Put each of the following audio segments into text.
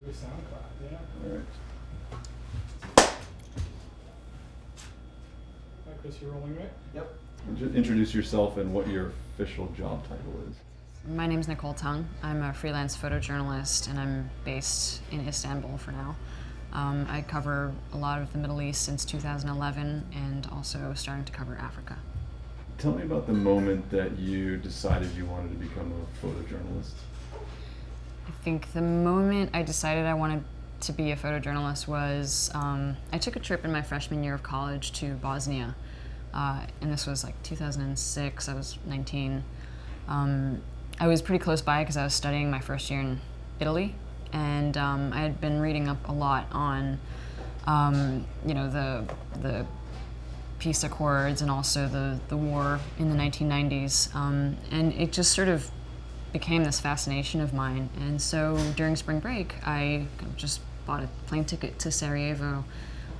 SoundCloud, yeah. All right. Hi, Chris, you rolling, right? Yep. Introduce yourself and what your official job title is. My name's Nicole Tung. I'm a freelance photojournalist and I'm based in Istanbul for now. I cover a lot of the Middle East since 2011 and also starting to cover Africa. Tell me about the moment that you decided you wanted to become a photojournalist. I think the moment I decided I wanted to be a photojournalist was I took a trip in my freshman year of college to Bosnia. And this was like 2006, I was 19. I was pretty close by because I was studying my first year in Italy, and I had been reading up a lot on, the peace accords and also the war in the 1990s, and it just sort of became this fascination of mine. And so during spring break, I just bought a plane ticket to Sarajevo,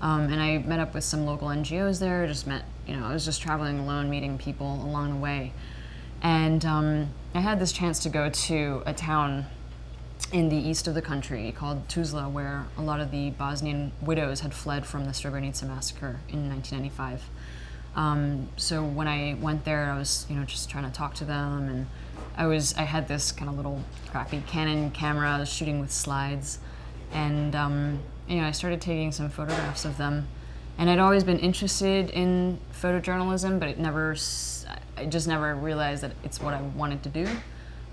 and I met up with some local NGOs there. I was just traveling alone, meeting people along the way. And I had this chance to go to a town in the east of the country called Tuzla, where a lot of the Bosnian widows had fled from the Srebrenica massacre in 1995. So when I went there, I was just trying to talk to them, and I had this kind of little crappy Canon camera. I was shooting with slides, and I started taking some photographs of them. And I'd always been interested in photojournalism, but I just never realized that it's what I wanted to do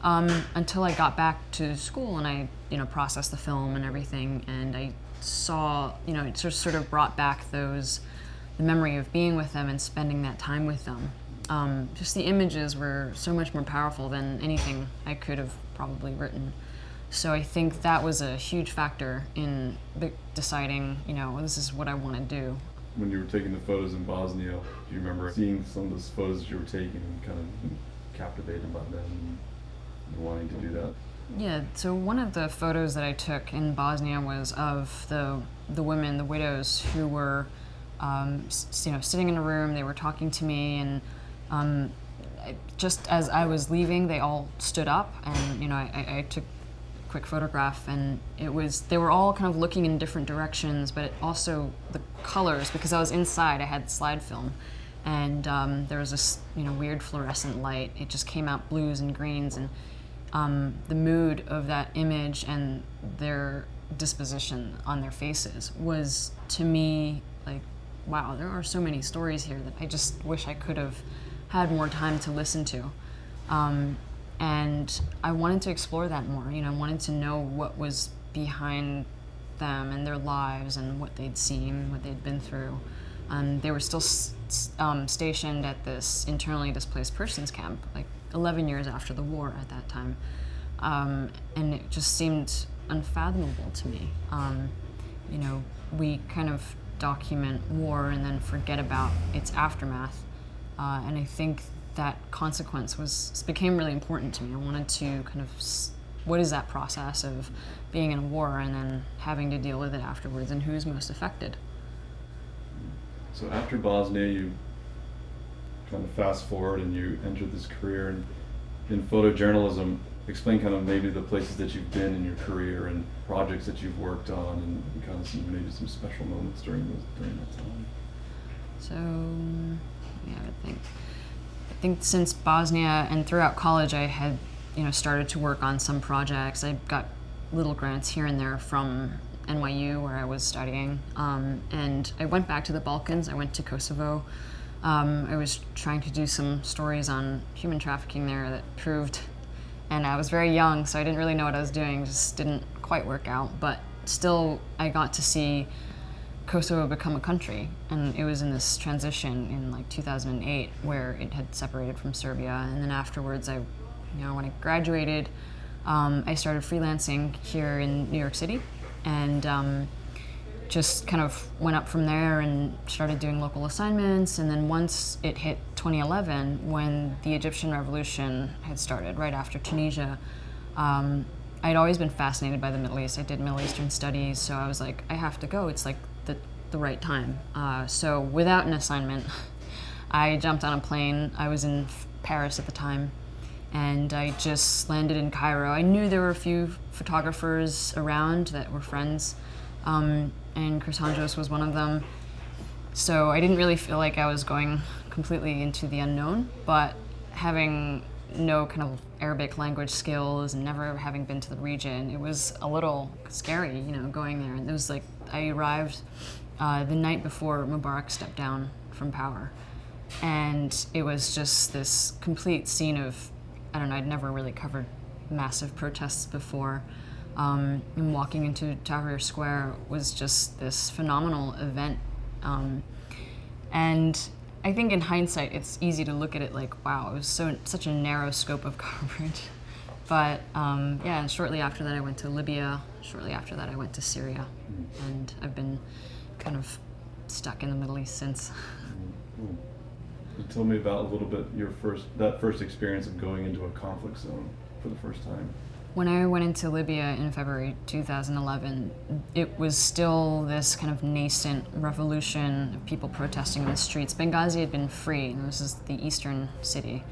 until I got back to school and I, processed the film and everything, and I saw, it sort of brought back the memory of being with them and spending that time with them. Just the images were so much more powerful than anything I could have probably written. So I think that was a huge factor in deciding, this is what I want to do. When you were taking the photos in Bosnia, do you remember seeing some of those photos that you were taking and kind of captivated by them and wanting to do that? Yeah, so one of the photos that I took in Bosnia was of the women, the widows, who were sitting in a room. They were talking to me, and just as I was leaving, they all stood up, and I took quick photograph, and they were all kind of looking in different directions, but also the colors, because I was inside, I had slide film, and there was this weird fluorescent light. It just came out blues and greens, and the mood of that image and their disposition on their faces was, to me, like, wow, there are so many stories here that I just wish I could have had more time to listen to. And I wanted to explore that more. I wanted to know what was behind them and their lives and what they'd seen, what they'd been through. They were still stationed at this internally displaced persons camp, like 11 years after the war at that time. And it just seemed unfathomable to me. We kind of document war and then forget about its aftermath. And I think that consequence became really important to me. I wanted to kind of, what is that process of being in a war and then having to deal with it afterwards, and who's most affected? So after Bosnia, you kind of fast forward and you entered this career in photojournalism. Explain kind of maybe the places that you've been in your career and projects that you've worked on, and kind of maybe some special moments during that time. So, yeah, I think since Bosnia and throughout college, I had, started to work on some projects. I got little grants here and there from NYU, where I was studying, and I went back to the Balkans. I went to Kosovo. I was trying to do some stories on human trafficking there that proved, and I was very young, so I didn't really know what I was doing. Just didn't quite work out, but still, I got to see Kosovo become a country, and it was in this transition in like 2008 where it had separated from Serbia. And then afterwards, when I graduated, I started freelancing here in New York City, and just kind of went up from there and started doing local assignments. And then once it hit 2011, when the Egyptian revolution had started, right after Tunisia, I'd always been fascinated by the Middle East. I did Middle Eastern studies, so I was like, I have to go. It's like the right time. So without an assignment, I jumped on a plane. I was in Paris at the time, and I just landed in Cairo. I knew there were a few photographers around that were friends, and Chris Honjos was one of them. So I didn't really feel like I was going completely into the unknown, but having no kind of Arabic language skills and never having been to the region, it was a little scary, going there. And it was like I arrived the night before Mubarak stepped down from power. And it was just this complete scene of, I don't know, I'd never really covered massive protests before. And walking into Tahrir Square was just this phenomenal event. And I think in hindsight, it's easy to look at it like, wow, it was such a narrow scope of coverage. But yeah, and shortly after that I went to Libya, shortly after that I went to Syria. And I've been kind of stuck in the Middle East since. Tell me about a little bit that first experience of going into a conflict zone for the first time. When I went into Libya in February 2011, it was still this kind of nascent revolution of people protesting in the streets. Benghazi had been free, and this is the eastern city.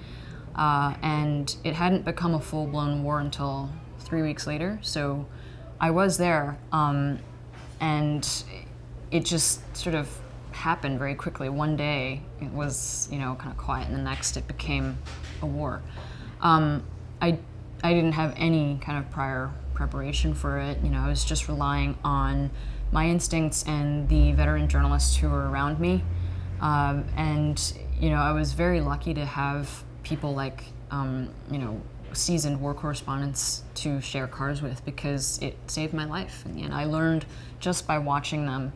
And it hadn't become a full-blown war until 3 weeks later. So I was there, and it just sort of happened very quickly. One day it was, kind of quiet, and the next it became a war. I didn't have any kind of prior preparation for it. I was just relying on my instincts and the veteran journalists who were around me. And I was very lucky to have people like, seasoned war correspondents to share cars with, because it saved my life. And I learned just by watching them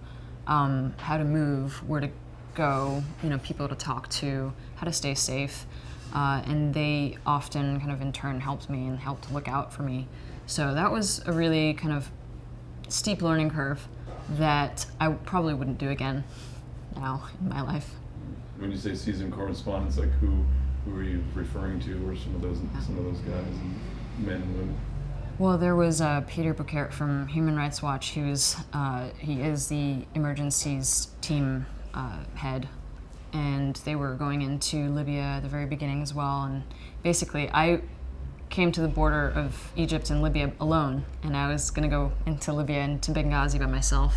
how to move, where to go, people to talk to, how to stay safe. And they often kind of in turn helped me and helped look out for me. So that was a really kind of steep learning curve that I probably wouldn't do again now in my life. When you say seasoned correspondents, like who are you referring to, or some of those guys and men and women? Well, there was Peter Bouquet from Human Rights Watch. He is the emergencies team head. And they were going into Libya at the very beginning as well. And basically, I came to the border of Egypt and Libya alone, and I was going to go into Libya and to Benghazi by myself.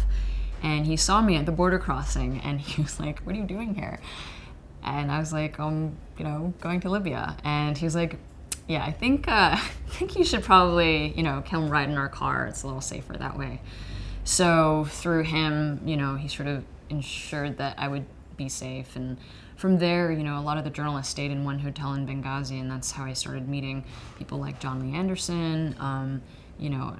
And he saw me at the border crossing, and he was like, "What are you doing here?" And I was like, going to Libya." And he was like, "Yeah, I think you should probably, come ride in our car. It's a little safer that way." So through him, he sort of ensured that I would be safe. And from there, a lot of the journalists stayed in one hotel in Benghazi, and that's how I started meeting people like John Lee Anderson,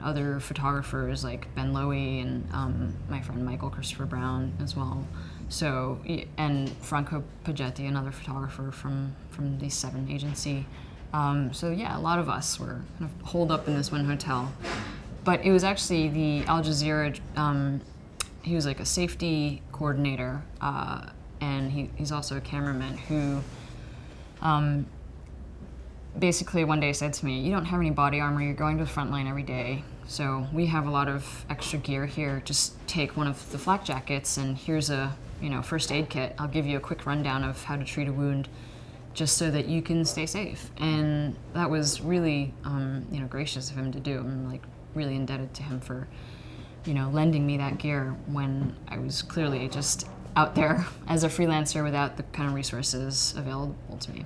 other photographers like Ben Lowy, and my friend Michael Christopher Brown as well. So, and Franco Pagetti, another photographer from the 7 agency. So yeah, a lot of us were kind of holed up in this one hotel. But it was actually the Al Jazeera, he was like a safety coordinator, and he's also a cameraman who basically one day said to me, "You don't have any body armor, you're going to the front line every day, so we have a lot of extra gear here. Just take one of the flak jackets, and here's a first aid kit. I'll give you a quick rundown of how to treat a wound, just so that you can stay safe." And that was really gracious of him to do. I'm like really indebted to him for lending me that gear when I was clearly just out there as a freelancer without the kind of resources available to me.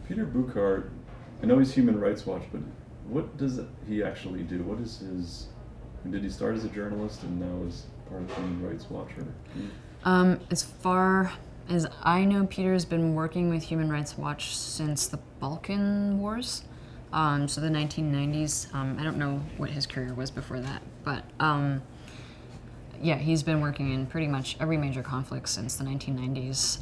Peter Bouquet, I know he's Human Rights Watch, but what does he actually do? What is did he start as a journalist and now is part of Human Rights Watch? As far as I know, Peter's been working with Human Rights Watch since the Balkan Wars. So the 1990s. I don't know what his career was before that, but yeah, he's been working in pretty much every major conflict since the 1990s.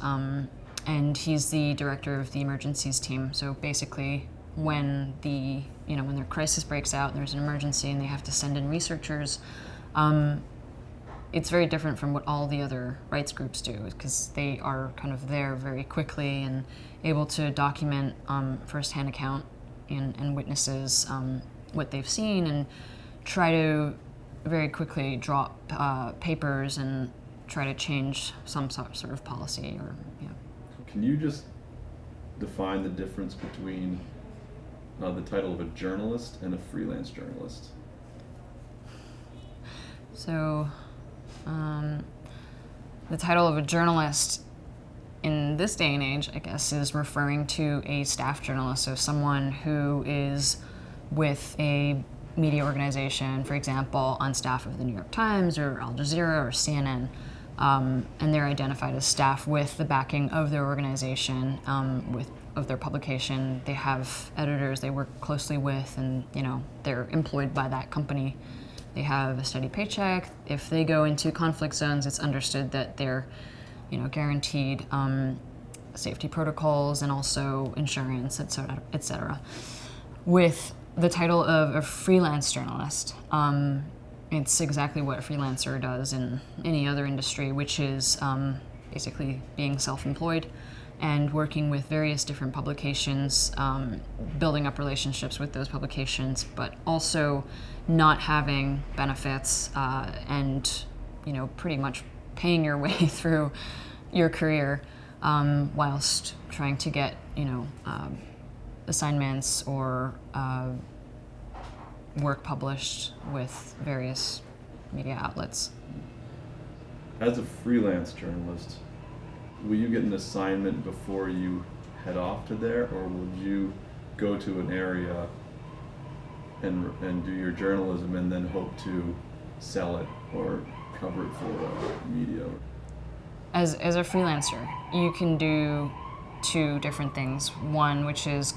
And he's the director of the emergencies team. So basically, when when their crisis breaks out, there's an emergency, and they have to send in researchers. It's very different from what all the other rights groups do, because they are kind of there very quickly and able to document firsthand account and witnesses what they've seen, and try to very quickly draw papers and try to change some sort of policy. Or Can you just define the difference between the title of a journalist and a freelance journalist? So, the title of a journalist in this day and age, I guess, is referring to a staff journalist, so someone who is with a media organization, for example, on staff of the New York Times or Al Jazeera or CNN, and they're identified as staff with the backing of their organization, of their publication. They have editors they work closely with, and they're employed by that company. They have a steady paycheck. If they go into conflict zones, it's understood that they're guaranteed safety protocols and also insurance, et cetera. With the title of a freelance journalist, it's exactly what a freelancer does in any other industry, which is basically being self-employed and working with various different publications, building up relationships with those publications, but also not having benefits and pretty much paying your way through your career whilst trying to get assignments or work published with various media outlets. As a freelance journalist, will you get an assignment before you head off to there, or will you go to an area and do your journalism and then hope to sell it or cover it for media? As a freelancer, you can do two different things. One, which is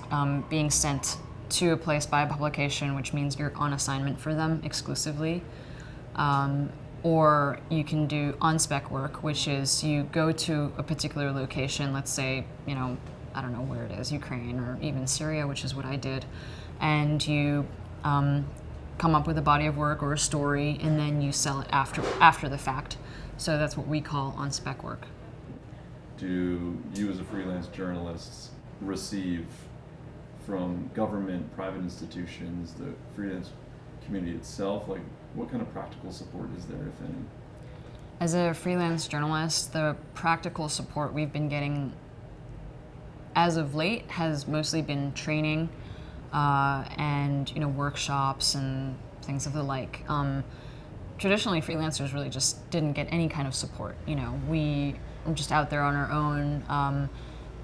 being sent to a place by a publication, which means you're on assignment for them exclusively. Or you can do on-spec work, which is you go to a particular location, let's say, I don't know where it is, Ukraine or even Syria, which is what I did, and you come up with a body of work or a story, and then you sell it after the fact. So that's what we call on-spec work. Do you as a freelance journalist receive from government, private institutions, the freelance community itself, like what kind of practical support is there, if any? As a freelance journalist, the practical support we've been getting as of late has mostly been training and workshops and things of the like. Traditionally, freelancers really just didn't get any kind of support. We were just out there on our own.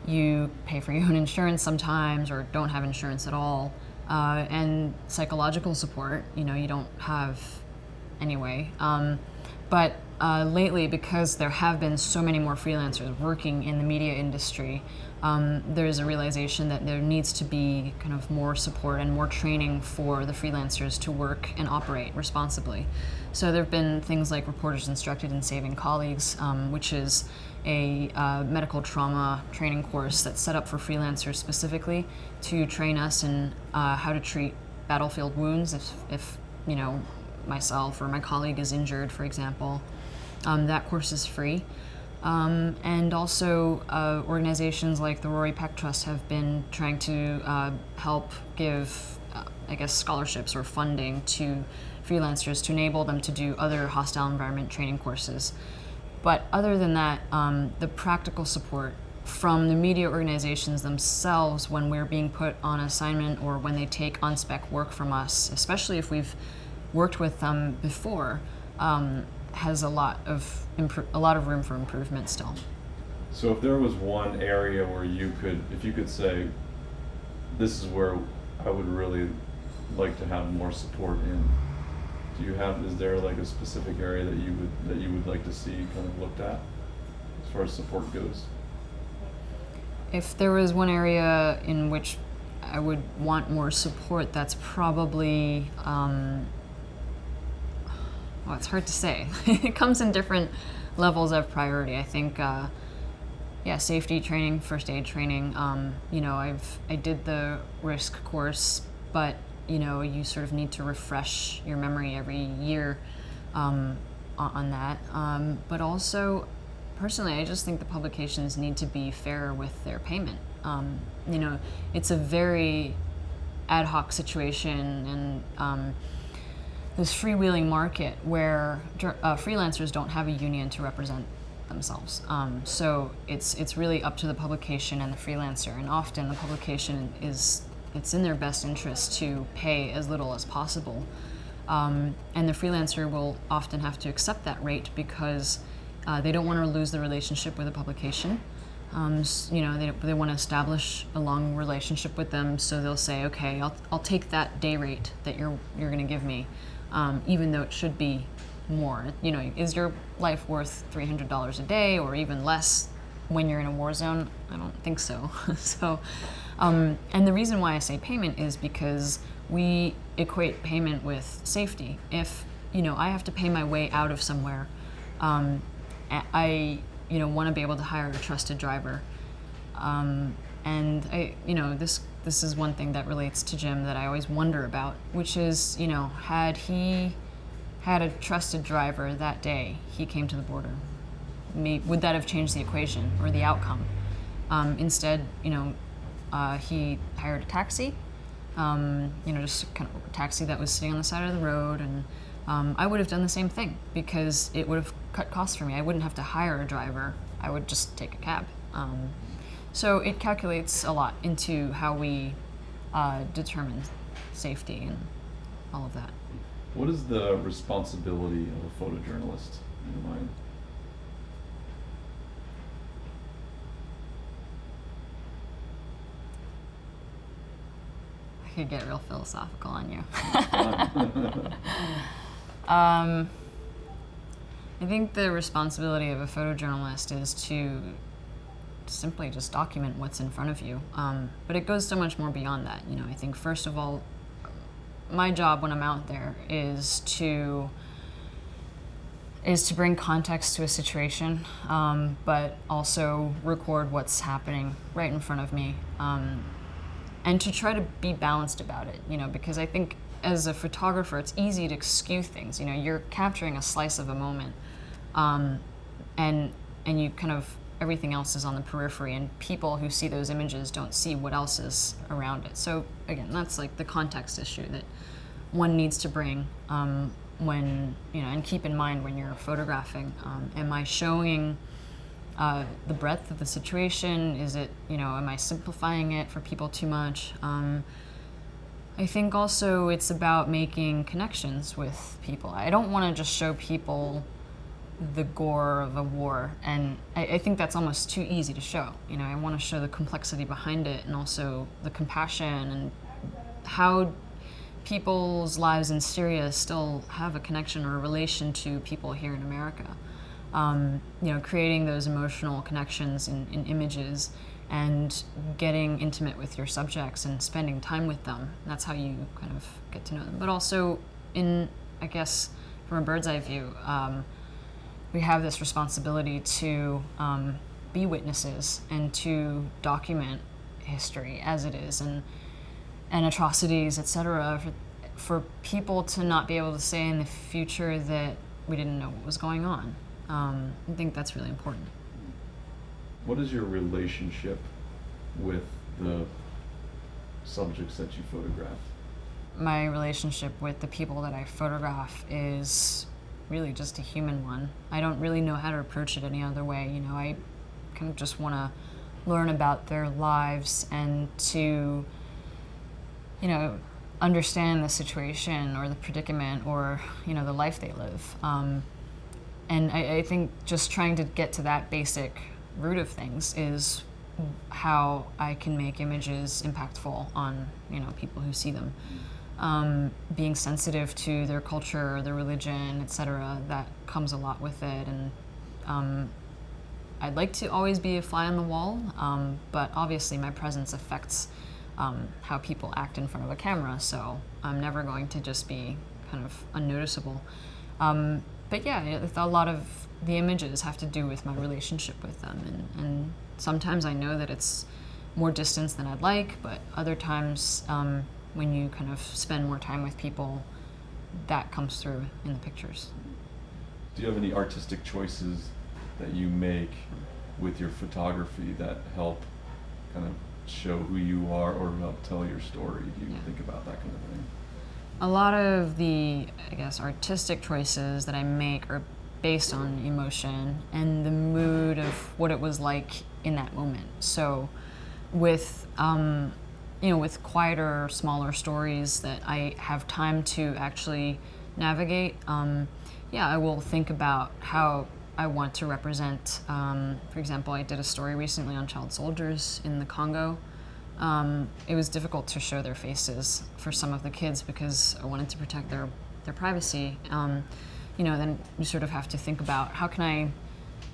You pay for your own insurance sometimes or don't have insurance at all. And psychological support, you don't have anyway. But lately, because there have been so many more freelancers working in the media industry, there's a realization that there needs to be kind of more support and more training for the freelancers to work and operate responsibly. So there have been things like Reporters Instructed in Saving Colleagues, which is a medical trauma training course that's set up for freelancers specifically to train us in how to treat battlefield wounds if myself or my colleague is injured, for example. That course is free. And also organizations like the Rory Peck Trust have been trying to help give, scholarships or funding to freelancers to enable them to do other hostile environment training courses. But other than that, the practical support from the media organizations themselves when we're being put on assignment or when they take on-spec work from us, especially if we've worked with them before, has a lot of room for improvement still. So if there was one area where if you could say, this is where I would really like to have more support in, is there like a specific area that you would like to see kind of looked at as far as support goes? If there was one area in which I would want more support, that's probably, it's hard to say. It comes in different levels of priority. I think, safety training, first aid training. I did the R.I.S.K course, but you sort of need to refresh your memory every year on that. But also, personally, I just think the publications need to be fair with their payment. It's a very ad hoc situation and this freewheeling market where freelancers don't have a union to represent themselves. So it's really up to the publication and the freelancer, and often the publication is it's in their best interest to pay as little as possible. And the freelancer will often have to accept that rate because they don't want to lose the relationship with a publication. They want to establish a long relationship with them, so they'll say, okay, I'll take that day rate that you're going to give me, even though it should be more. Is your life worth $300 a day or even less when you're in a war zone? I don't think so. And the reason why I say payment is because we equate payment with safety. If I have to pay my way out of somewhere, I want to be able to hire a trusted driver. And this is one thing that relates to Jim that I always wonder about, which is, had he had a trusted driver that day he came to the border, would that have changed the equation or the outcome? Instead, he hired a taxi, just kind of a taxi that was sitting on the side of the road, and I would have done the same thing because it would have cut costs for me. I wouldn't have to hire a driver. I would just take a cab. So it calculates a lot into how we determine safety and all of that. What is the responsibility of a photojournalist in your mind? I could get real philosophical on you. I think the responsibility of a photojournalist is to simply just document what's in front of you. But it goes so much more beyond that. I think first of all, my job when I'm out there is to bring context to a situation, but also record what's happening right in front of me, and to try to be balanced about it. Because I think as a photographer, it's easy to skew things. You're capturing a slice of a moment, and you kind of, everything else is on the periphery, and people who see those images don't see what else is around it. So again, that's like the context issue that one needs to bring when, and keep in mind when you're photographing. Am I showing the breadth of the situation? Is it, am I simplifying it for people too much? I think also it's about making connections with people. I don't want to just show people the gore of a war, and I think that's almost too easy to show. I want to show the complexity behind it and also the compassion and how people's lives in Syria still have a connection or a relation to people here in America. Creating those emotional connections in images and getting intimate with your subjects and spending time with them. That's how you kind of get to know them. But also I guess, from a bird's eye view, we have this responsibility to be witnesses and to document history as it is, and atrocities, etc., for people to not be able to say in the future that we didn't know what was going on. I think that's really important. What is your relationship with the subjects that you photograph? My relationship with the people that I photograph is really just a human one. I don't really know how to approach it any other way. I kind of just want to learn about their lives and to, understand the situation or the predicament or, the life they live. And I think just trying to get to that basic root of things is how I can make images impactful on, people who see them. Being sensitive to their culture, their religion, etc., that comes a lot with it. And I'd like to always be a fly on the wall, but obviously my presence affects how people act in front of a camera, so I'm never going to just be kind of unnoticeable. But yeah, a lot of the images have to do with my relationship with them, and sometimes I know that it's more distance than I'd like, but other times when you kind of spend more time with people, that comes through in the pictures. Do you have any artistic choices that you make with your photography that help kind of show who you are or help tell your story? Do you think about that kind of thing? A lot of the, I guess, artistic choices that I make are based on emotion and the mood of what it was like in that moment. So with with quieter, smaller stories that I have time to actually navigate, I will think about how I want to represent. For example, I did a story recently on child soldiers in the Congo. It was difficult to show their faces for some of the kids because I wanted to protect their privacy. Then you sort of have to think about how can I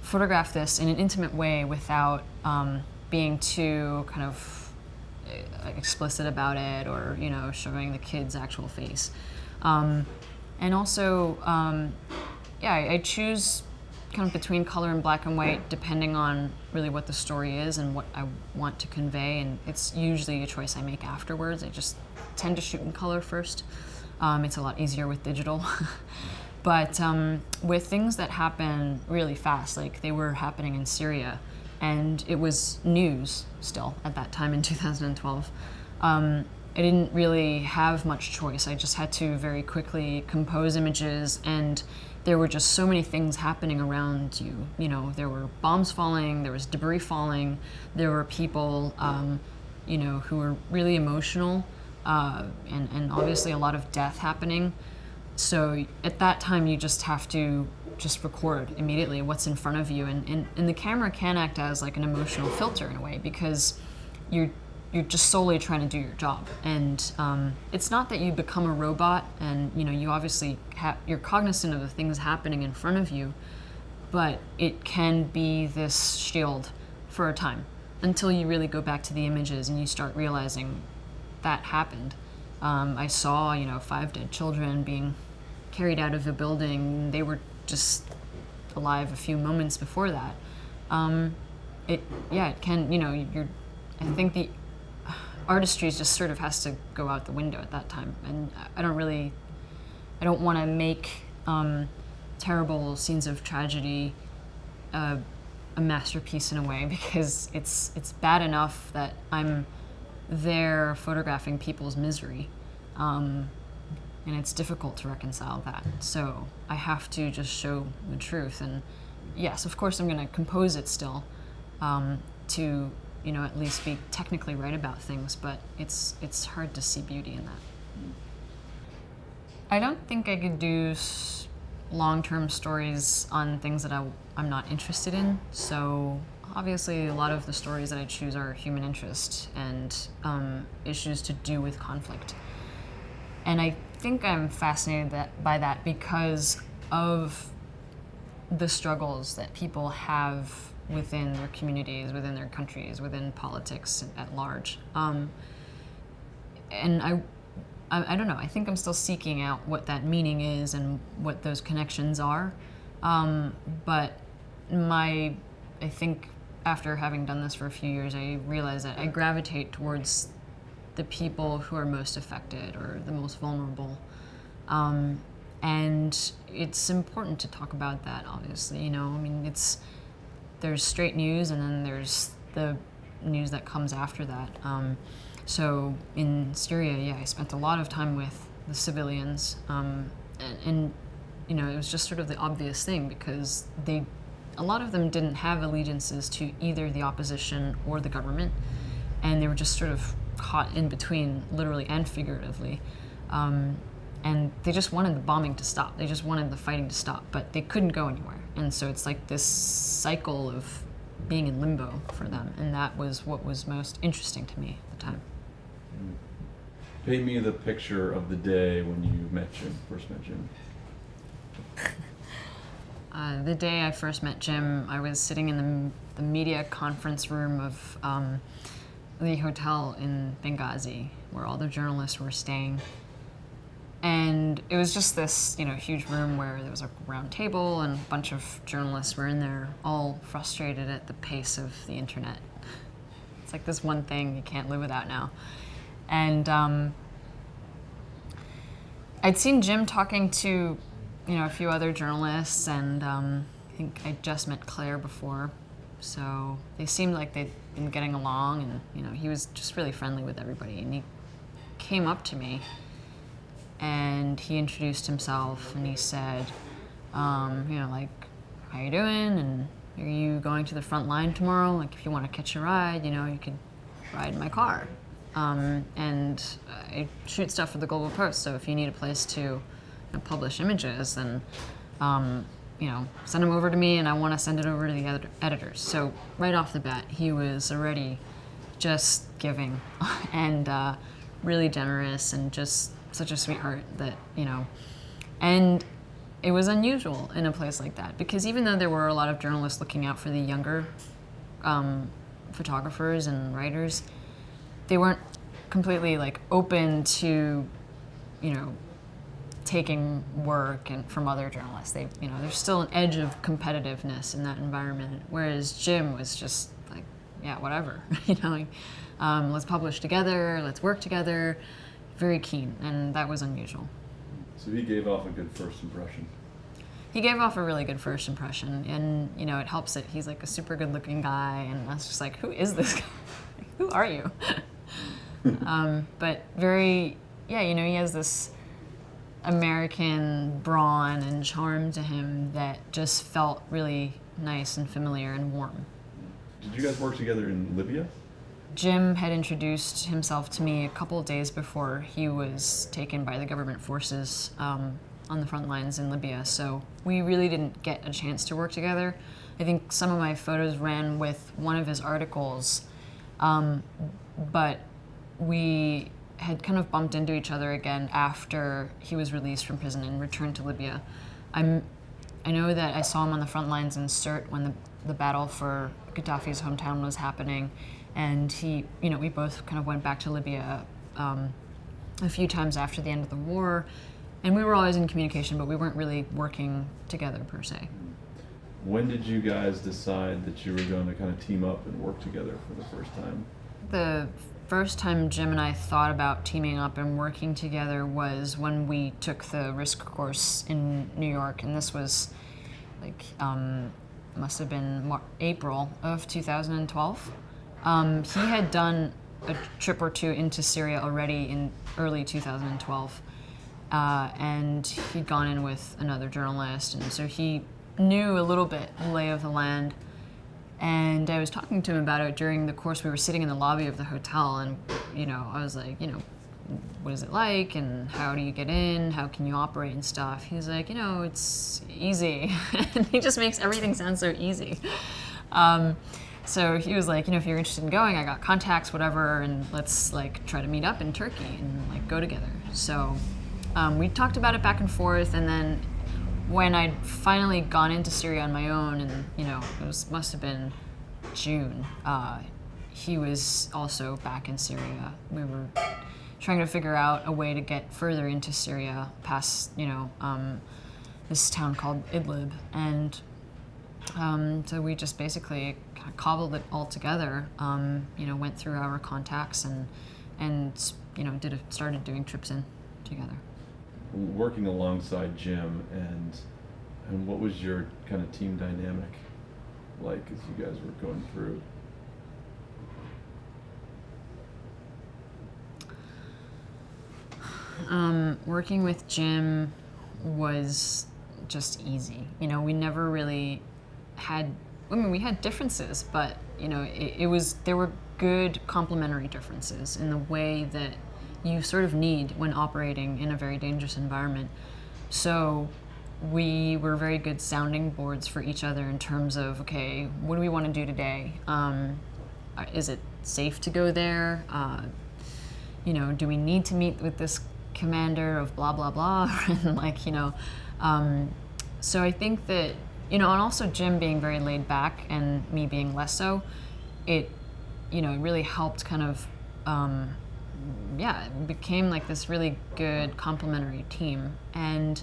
photograph this in an intimate way without being too kind of explicit about it, or showing the kid's actual face. And also, I choose kind of between color and black and white depending on really what the story is and what I want to convey, and it's usually a choice I make afterwards. I just tend to shoot in color first. It's a lot easier with digital. But with things that happen really fast, like they were happening in Syria, and it was news still at that time in 2012, I didn't really have much choice. I just had to very quickly compose images, and there were just so many things happening around you. There were bombs falling, there was debris falling, there were people, who were really emotional, and obviously a lot of death happening. So at that time, you just have to just record immediately what's in front of you, and the camera can act as like an emotional filter in a way, because you're just solely trying to do your job. And it's not that you become a robot, and you obviously you're cognizant of the things happening in front of you, but it can be this shield for a time until you really go back to the images and you start realizing that happened. I saw 5 dead children being carried out of a building. They were just alive a few moments before that. It can, I think the artistry just sort of has to go out the window at that time. And I don't want to make terrible scenes of tragedy a masterpiece in a way, because it's bad enough that I'm there photographing people's misery. And it's difficult to reconcile that. So I have to just show the truth. And yes, of course I'm going to compose it still, to at least be technically right about things, but it's hard to see beauty in that. I don't think I could do long-term stories on things that I'm not interested in. So obviously a lot of the stories that I choose are human interest and issues to do with conflict. And I think I'm fascinated by that because of the struggles that people have within their communities, within their countries, within politics at large. And I don't know, I think I'm still seeking out what that meaning is and what those connections are. But I think after having done this for a few years, I realize that I gravitate towards the people who are most affected or the most vulnerable. And it's important to talk about that, obviously. There's straight news, and then there's the news that comes after that. So in Syria, I spent a lot of time with the civilians, and it was just sort of the obvious thing, because a lot of them didn't have allegiances to either the opposition or the government, and they were just sort of caught in between, literally and figuratively. And they just wanted the bombing to stop. They just wanted the fighting to stop, but they couldn't go anywhere. And so it's like this cycle of being in limbo for them, and that was what was most interesting to me at the time. Paint me the picture of the day when you first met Jim. The day I first met Jim, I was sitting in the media conference room of the hotel in Benghazi, where all the journalists were staying. And it was just this, huge room where there was a round table and a bunch of journalists were in there, all frustrated at the pace of the internet. It's like this one thing you can't live without now. And I'd seen Jim talking to, a few other journalists, and I think I just met Claire before. So they seemed like they'd been getting along, and, he was just really friendly with everybody. And he came up to me, and he introduced himself, and he said, how you doing? And are you going to the front line tomorrow? Like, if you want to catch a ride, you could ride in my car. and I shoot stuff for the Global Post. So if you need a place to publish images, then send them over to me, and I want to send it over to the editors. So right off the bat, he was already just giving and really generous and just such a sweetheart that, and it was unusual in a place like that, because even though there were a lot of journalists looking out for the younger photographers and writers, they weren't completely open to, taking work from other journalists. They, there's still an edge of competitiveness in that environment. Whereas Jim was just like, yeah, whatever, let's publish together, let's work together. Very keen, and that was unusual. So he gave off a good first impression. He gave off a really good first impression, and it helps that he's a super good-looking guy, and I was just like, who is this guy? Who are you? But very, he has this American brawn and charm to him that just felt really nice and familiar and warm. Did you guys work together in Libya? Jim had introduced himself to me a couple of days before he was taken by the government forces on the front lines in Libya, so we really didn't get a chance to work together. I think some of my photos ran with one of his articles, but we had kind of bumped into each other again after he was released from prison and returned to Libya. I know that I saw him on the front lines in Sirte when the battle for Gaddafi's hometown was happening, and we both kind of went back to Libya a few times after the end of the war, and we were always in communication, but we weren't really working together per se. When did you guys decide that you were going to kind of team up and work together for the first time? The first time Jim and I thought about teaming up and working together was when we took the R.I.S.K course in New York, and this was must have been April of 2012. He had done a trip or two into Syria already in early 2012, and he'd gone in with another journalist, and so he knew a little bit the lay of the land. And I was talking to him about it during the course. We were sitting in the lobby of the hotel, and I was like, what is it like, and how do you get in, how can you operate and stuff. He's like, it's easy. And he just makes everything sound so easy. So he was like, if you're interested in going, I got contacts, whatever, and let's try to meet up in Turkey and go together. So we talked about it back and forth, and then when I'd finally gone into Syria on my own, and it must have been June, he was also back in Syria. We were trying to figure out a way to get further into Syria past this town called Idlib, and so we just basically kind of cobbled it all together. Went through our contacts and started doing trips in together. Working alongside Jim, and what was your kind of team dynamic like as you guys were going through? Working with Jim was just easy. We never really had, we had differences, but there were good complementary differences in the way that you sort of need when operating in a very dangerous environment. So we were very good sounding boards for each other in terms of, okay, what do we want to do today? Is it safe to go there? Do we need to meet with this commander of blah, blah, blah? And so I think that, and also Jim being very laid back and me being less so, it really helped kind of, it became this really good complementary team. And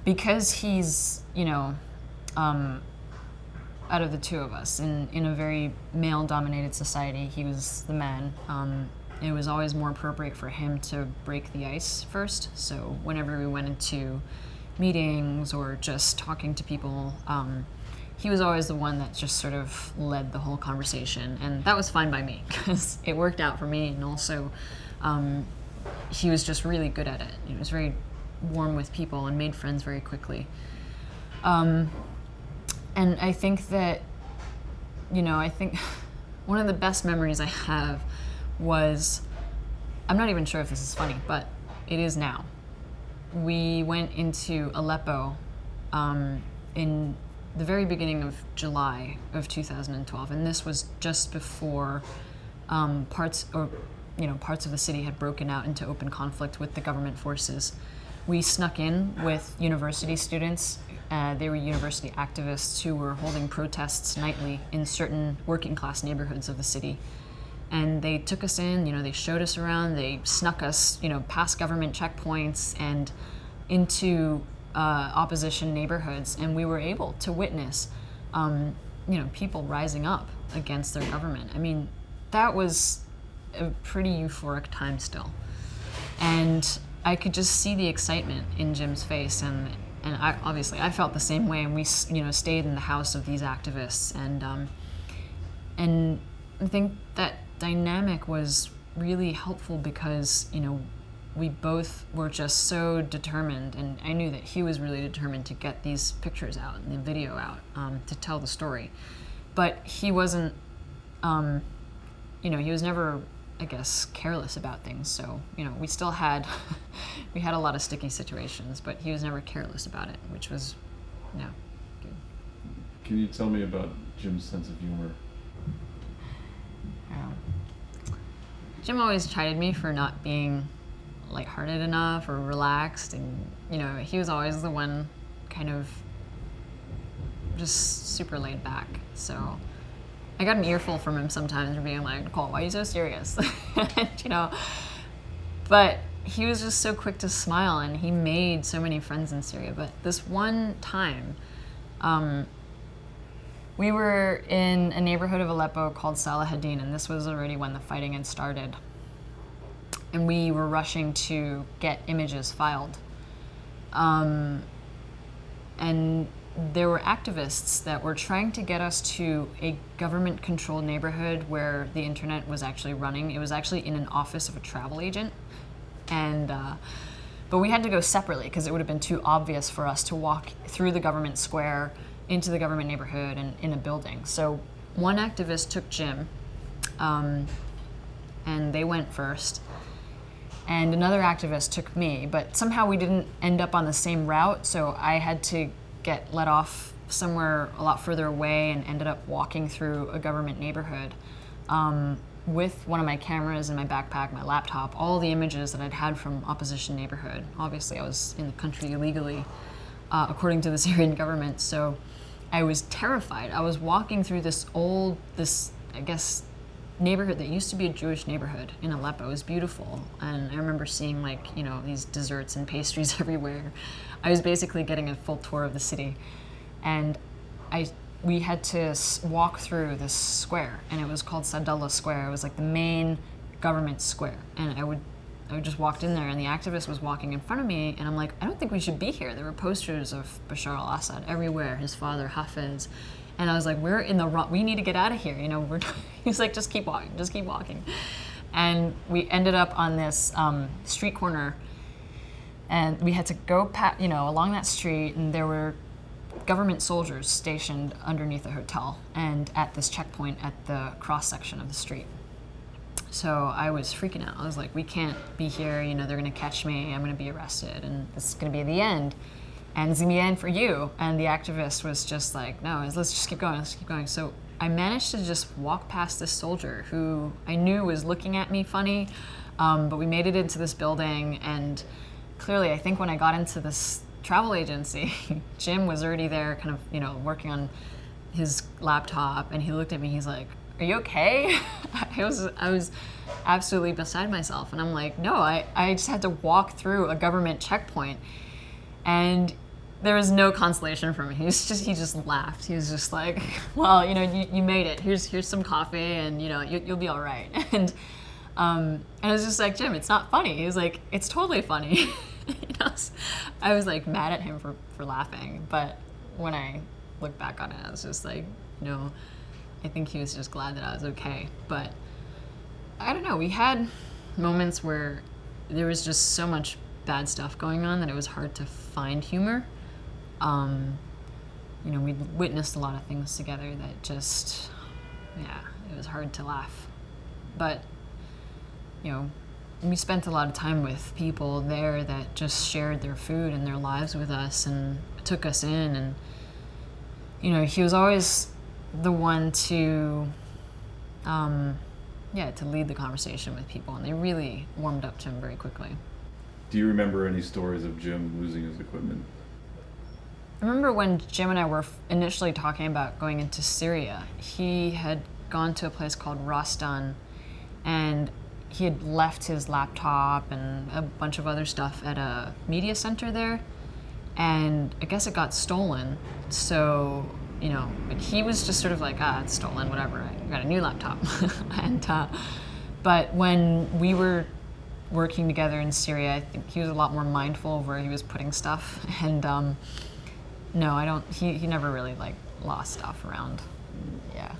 because he's, out of the two of us, in a very male-dominated society, he was the man. It was always more appropriate for him to break the ice first. So whenever we went into meetings or just talking to people, he was always the one that just sort of led the whole conversation, and that was fine by me because it worked out for me. And also, he was just really good at it. He was very warm with people and made friends very quickly. And I think that, I think one of the best memories I have was I'm not even sure if this is funny, but it is now. We went into Aleppo in the very beginning of July of 2012, and this was just before parts of the city had broken out into open conflict with the government forces. We snuck in with university students. They were university activists who were holding protests nightly in certain working class neighborhoods of the city. And they took us in, they showed us around, they snuck us, past government checkpoints and into opposition neighborhoods. And we were able to witness, people rising up against their government. I mean, that was a pretty euphoric time still. And I could just see the excitement in Jim's face, and I felt the same way. And we, stayed in the house of these activists, and I think that dynamic was really helpful because we both were just so determined, and I knew that he was really determined to get these pictures out and the video out to tell the story. But he wasn't, he was never, I guess, careless about things. So, we still had, we had a lot of sticky situations, but he was never careless about it, which was, good. Can you tell me about Jim's sense of humor? Jim always chided me for not being lighthearted enough or relaxed, and, he was always the one kind of just super laid back. So I got an earful from him sometimes for being like, Nicole, why are you so serious? And, but he was just so quick to smile, and he made so many friends in Syria. But this one time, we were in a neighborhood of Aleppo called Salahaddin, and this was already when the fighting had started. And we were rushing to get images filed. And there were activists that were trying to get us to a government-controlled neighborhood where the internet was actually running. It was actually in an office of a travel agent. And but we had to go separately because it would have been too obvious for us to walk through the government square into the government neighborhood and in a building. So one activist took Jim, and they went first. And another activist took me, but somehow we didn't end up on the same route, so I had to get let off somewhere a lot further away and ended up walking through a government neighborhood with one of my cameras in my backpack, my laptop, all the images that I'd had from opposition neighborhood. Obviously, I was in the country illegally, according to the Syrian government, so I was terrified. I was walking through this neighborhood that used to be a Jewish neighborhood in Aleppo. It was beautiful, and I remember seeing these desserts and pastries everywhere. I was basically getting a full tour of the city, and we had to walk through this square, and it was called Sadullah Square. It was like the main government square, and I would just walked in there, and the activist was walking in front of me, and I'm like, I don't think we should be here. There were posters of Bashar al-Assad everywhere, his father Hafez. And I was like, we're in the wrong, we need to get out of here. He was like, just keep walking. And we ended up on this street corner, and we had to go along that street, and there were government soldiers stationed underneath a hotel and at this checkpoint at the cross section of the street. So I was freaking out. I was like, we can't be here, they're gonna catch me, I'm gonna be arrested, and this is gonna be the end. And it's gonna be the end for you. And the activist was just like, no, let's just keep going. So I managed to just walk past this soldier who I knew was looking at me funny, but we made it into this building, and clearly I think when I got into this travel agency, Jim was already there kind of, working on his laptop, and he looked at me, he's like, are you okay? I was absolutely beside myself, and I'm like, no, I just had to walk through a government checkpoint, and there was no consolation for me. He just laughed. He was just like, well, you made it. Here's some coffee, and you'll be all right. And I was just like, Jim, it's not funny. He was like, it's totally funny. I was like mad at him for laughing, but when I look back on it, I was just like, I think he was just glad that I was okay. But I don't know. We had moments where there was just so much bad stuff going on that it was hard to find humor. We witnessed a lot of things together that just, it was hard to laugh. But, we spent a lot of time with people there that just shared their food and their lives with us and took us in. And, you know, he was always the one to lead the conversation with people, and they really warmed up to him very quickly. Do you remember any stories of Jim losing his equipment? I remember when Jim and I were initially talking about going into Syria, he had gone to a place called R.I.S.K, and he had left his laptop and a bunch of other stuff at a media center there, and I guess it got stolen. So, you know, he was just sort of like, it's stolen, whatever, I got a new laptop. But when we were working together in Syria, I think he was a lot more mindful of where he was putting stuff. And no, he never really lost stuff around. Yeah.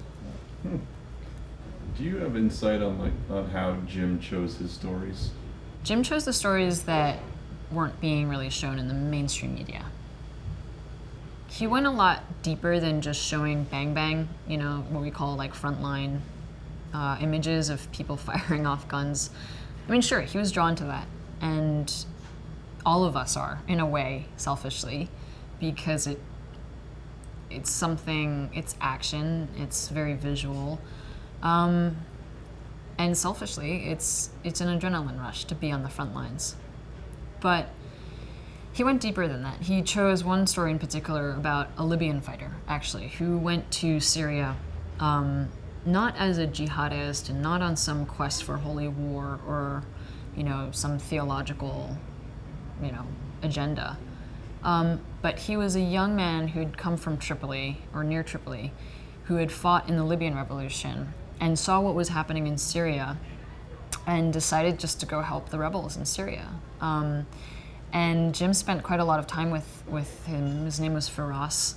Do you have insight on how Jim chose his stories? Jim chose the stories that weren't being really shown in the mainstream media. He went a lot deeper than just showing bang bang, you know, what we call frontline images of people firing off guns. I mean, sure, he was drawn to that, and all of us are, in a way, selfishly, because it's something, it's action, it's very visual, and selfishly, it's an adrenaline rush to be on the front lines. But he went deeper than that. He chose one story in particular about a Libyan fighter, actually, who went to Syria, not as a jihadist and not on some quest for holy war or, you know, some theological, you know, agenda. But he was a young man who'd come from Tripoli, or near Tripoli, who had fought in the Libyan revolution and saw what was happening in Syria and decided just to go help the rebels in Syria. And Jim spent quite a lot of time with him. His name was Firas,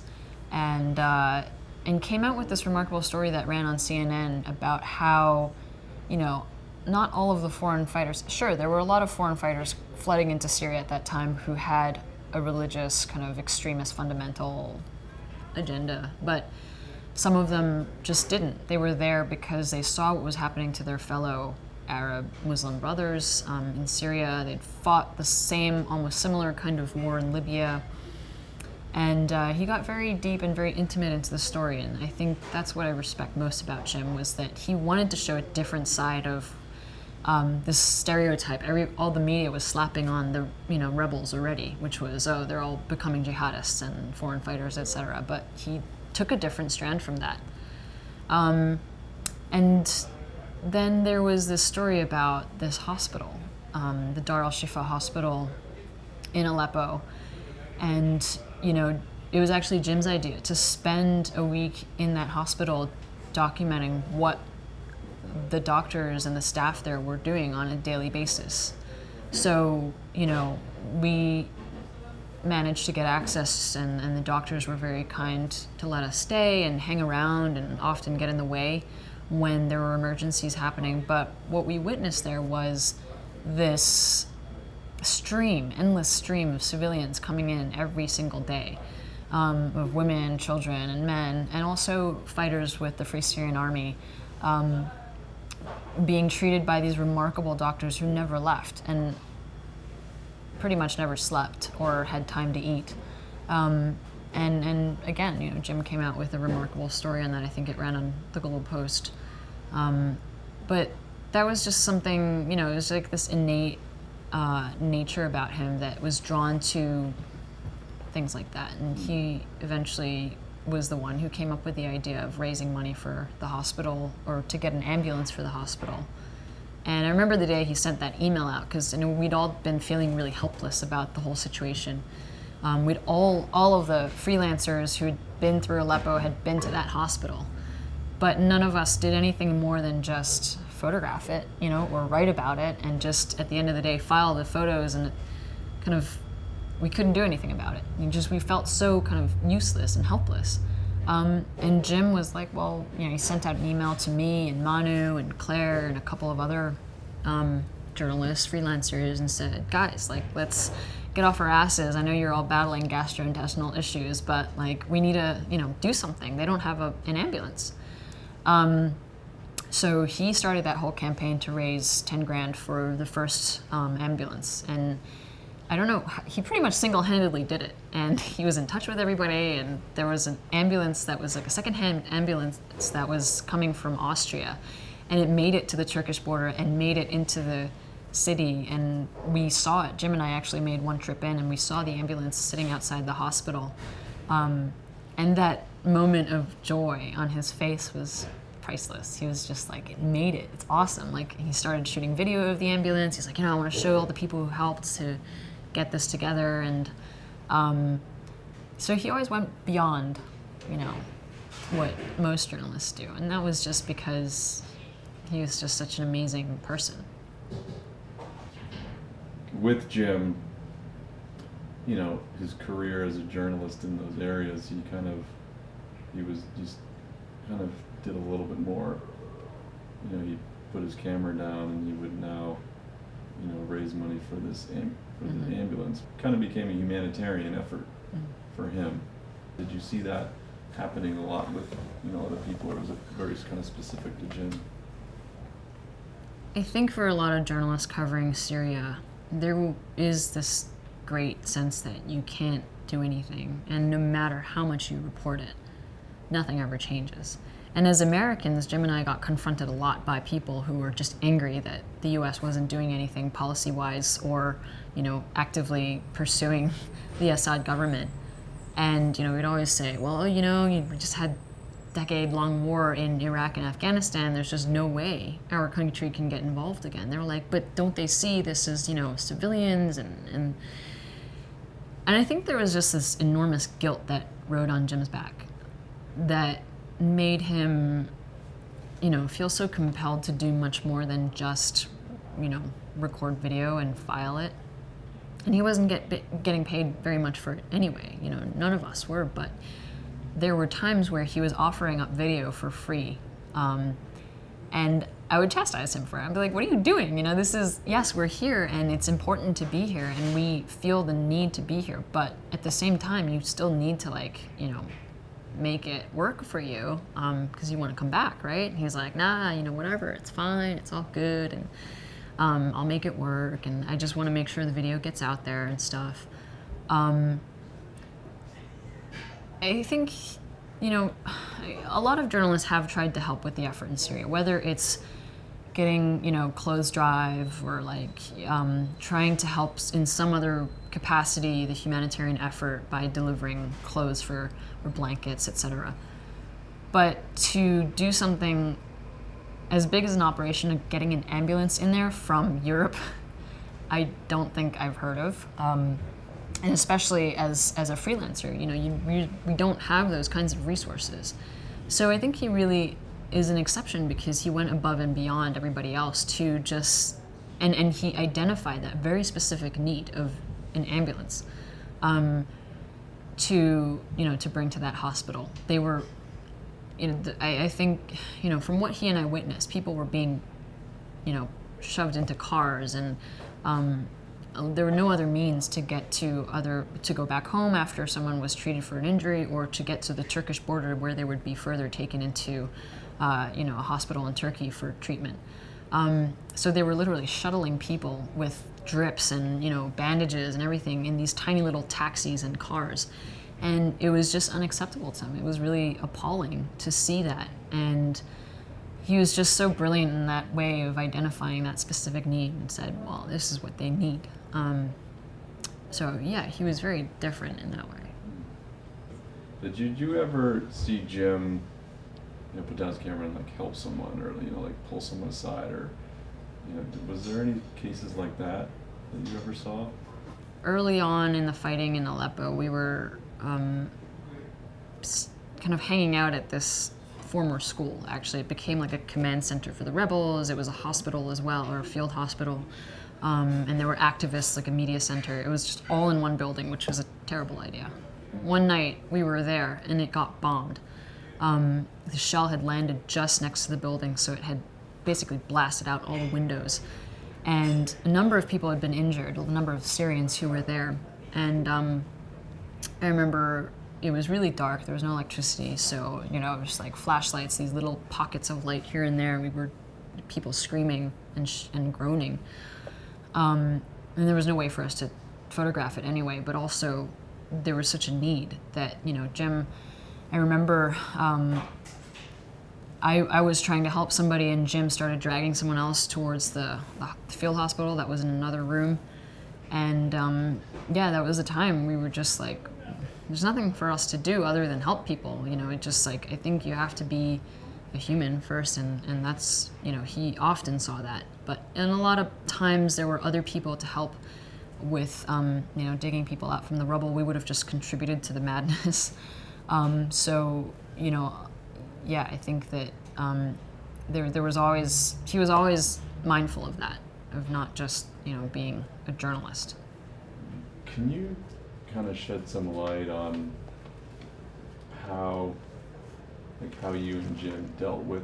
and came out with this remarkable story that ran on CNN about how, you know, not all of the foreign fighters, sure, there were a lot of foreign fighters flooding into Syria at that time who had a religious kind of extremist fundamental agenda, but some of them just didn't. They were there because they saw what was happening to their fellow Arab Muslim brothers in Syria. They'd fought the same, almost similar kind of war in Libya. And he got very deep and very intimate into the story, and I think that's what I respect most about Jim, was that he wanted to show a different side of this stereotype. All the media was slapping on the rebels already, which was, they're all becoming jihadists and foreign fighters, etc. But he took a different strand from that. And then there was this story about this hospital, the Dar al-Shifa hospital in Aleppo, and it was actually Jim's idea to spend a week in that hospital documenting what the doctors and the staff there were doing on a daily basis. So, we managed to get access, and the doctors were very kind to let us stay and hang around and often get in the way when there were emergencies happening. But what we witnessed there was this endless stream of civilians coming in every single day, of women, children, and men, and also fighters with the Free Syrian Army, being treated by these remarkable doctors who never left and pretty much never slept or had time to eat. And again, Jim came out with a remarkable story on that. I think it ran on the Global Post. But that was just something, it was like this innate nature about him that was drawn to things like that. And he eventually was the one who came up with the idea of raising money for the hospital, or to get an ambulance for the hospital. And I remember the day he sent that email out, because we'd all been feeling really helpless about the whole situation. We'd all of the freelancers who had been through Aleppo had been to that hospital, but none of us did anything more than just photograph it, or write about it, and just at the end of the day file the photos, and we couldn't do anything about it. We felt so kind of useless and helpless. And Jim was like, well, he sent out an email to me and Manu and Claire and a couple of other journalists, freelancers, and said, guys, let's get off our asses. I know you're all battling gastrointestinal issues, but we need to, do something. They don't have an ambulance. So he started that whole campaign to raise 10 grand for the first ambulance. And I don't know, he pretty much single-handedly did it. And he was in touch with everybody, and there was an ambulance that was like a second-hand ambulance that was coming from Austria. And it made it to the Turkish border and made it into the city, and we saw it. Jim and I actually made one trip in, and we saw the ambulance sitting outside the hospital. And that moment of joy on his face was priceless. He was just like, it made it. It's awesome. Like, he started shooting video of the ambulance. He's like, I want to show all the people who helped to get this together. And so he always went beyond, what most journalists do. And that was just because he was just such an amazing person. With Jim, his career as a journalist in those areas, he kind of did a little bit more. He put his camera down, and he would now, raise money for this the ambulance. Kind of became a humanitarian effort for him. Did you see that happening a lot with other people, or was it very kind of specific to Jim? I think for a lot of journalists covering Syria, there is this great sense that you can't do anything, and no matter how much you report it, nothing ever changes. And as Americans, Jim and I got confronted a lot by people who were just angry that the U.S. wasn't doing anything policy-wise or, actively pursuing the Assad government. And, we'd always say, well, you just had decade-long war in Iraq and Afghanistan. There's just no way our country can get involved again. They were like, but don't they see this as, civilians? And I think there was just this enormous guilt that rode on Jim's back that made him, feel so compelled to do much more than just, record video and file it. And he wasn't getting paid very much for it anyway. None of us were, but there were times where he was offering up video for free. And I would chastise him for it. I'd be like, what are you doing? This is, yes, we're here, and it's important to be here, and we feel the need to be here. But at the same time, you still need to, make it work for you, because you want to come back, right? And he's like, nah, whatever, it's fine, it's all good, and I'll make it work, and I just want to make sure the video gets out there and stuff. I think, a lot of journalists have tried to help with the effort in Syria, whether it's getting, clothes drive or trying to help in some other capacity the humanitarian effort by delivering clothes or blankets, etc. But to do something as big as an operation of getting an ambulance in there from Europe, I don't think I've heard of. And especially as a freelancer, we don't have those kinds of resources. So I think he really is an exception because he went above and beyond everybody else to just, and he identified that very specific need of an ambulance to bring to that hospital. They were, I think, from what he and I witnessed, people were being, shoved into cars, and there were no other means to get to go back home after someone was treated for an injury, or to get to the Turkish border where they would be further taken into, a hospital in Turkey for treatment. So they were literally shuttling people with drips and, bandages and everything in these tiny little taxis and cars. And it was just unacceptable to him. It was really appalling to see that. And he was just so brilliant in that way of identifying that specific need and said, well, this is what they need. So yeah, he was very different in that way. Did you ever see Jim, put down his camera and help someone, or pull someone aside, or was there any cases like that you ever saw? Early on in the fighting in Aleppo, we were kind of hanging out at this former school. Actually, it became like a command center for the rebels. It was a hospital as well, or a field hospital. And there were activists, like a media center. It was just all in one building, which was a terrible idea. One night we were there and it got bombed. The shell had landed just next to the building, so it had basically blasted out all the windows. And a number of people had been injured, a number of Syrians who were there. And I remember it was really dark. There was no electricity, so it was like flashlights, these little pockets of light here and there. We were people screaming and groaning, and there was no way for us to photograph it anyway. But also, there was such a need that Jim. I remember I was trying to help somebody, and Jim started dragging someone else towards the field hospital that was in another room. And that was the time we were just like, there's nothing for us to do other than help people. It just like, I think you have to be a human first, and that's, he often saw that. But in a lot of times there were other people to help with, digging people out from the rubble. We would have just contributed to the madness. I think that he was always mindful of that, of not just, being a journalist. Can you kind of shed some light on how you and Jim dealt with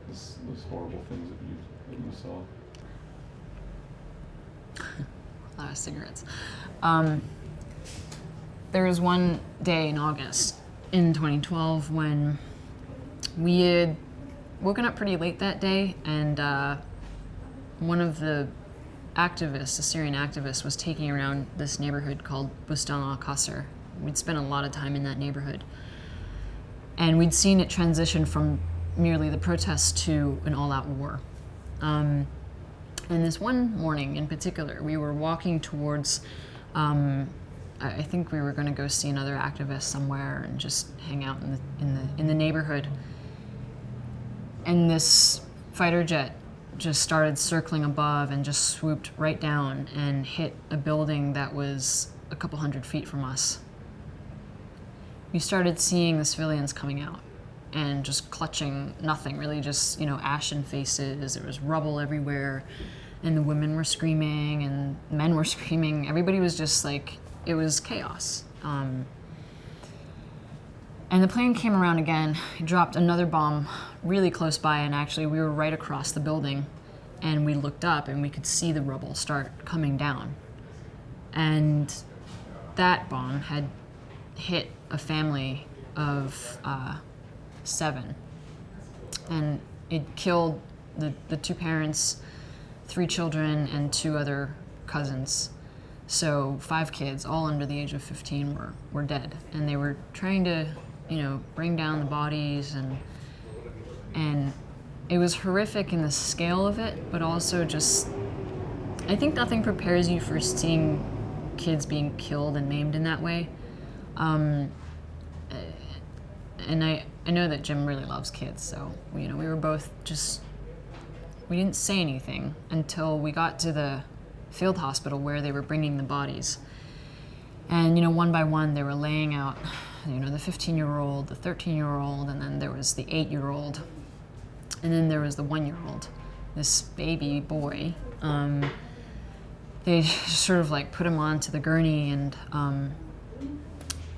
those horrible things that you saw? A lot of cigarettes. There was one day in August in 2012 when we had woken up pretty late that day, and one of the activists, a Syrian activist, was taking around this neighborhood called Bustan al-Qasr. We'd spent a lot of time in that neighborhood, and we'd seen it transition from merely the protests to an all-out war. And this one morning in particular, we were walking towards, I think we were going to go see another activist somewhere and just hang out in the neighborhood. And this fighter jet just started circling above and just swooped right down and hit a building that was a couple 100 feet from us. We started seeing the civilians coming out and just clutching nothing, really just, ashen faces. There was rubble everywhere, and the women were screaming and men were screaming. Everybody was just like, it was chaos. And the plane came around again, dropped another bomb really close by, and actually we were right across the building, and we looked up and we could see the rubble start coming down. And that bomb had hit a family of 7, and it killed the 2 parents, 3 children, and 2 other cousins. So 5 kids, all under the age of 15, were dead, and they were trying to bring down the bodies, and it was horrific in the scale of it, but also just, I think nothing prepares you for seeing kids being killed and maimed in that way. And I know that Jim really loves kids, so we were both just, we didn't say anything until we got to the field hospital where they were bringing the bodies. And one by one they were laying out, the 15-year-old, the 13-year-old, and then there was the 8-year-old, and then there was the 1-year-old, this baby boy. They sort of like put him onto the gurney, and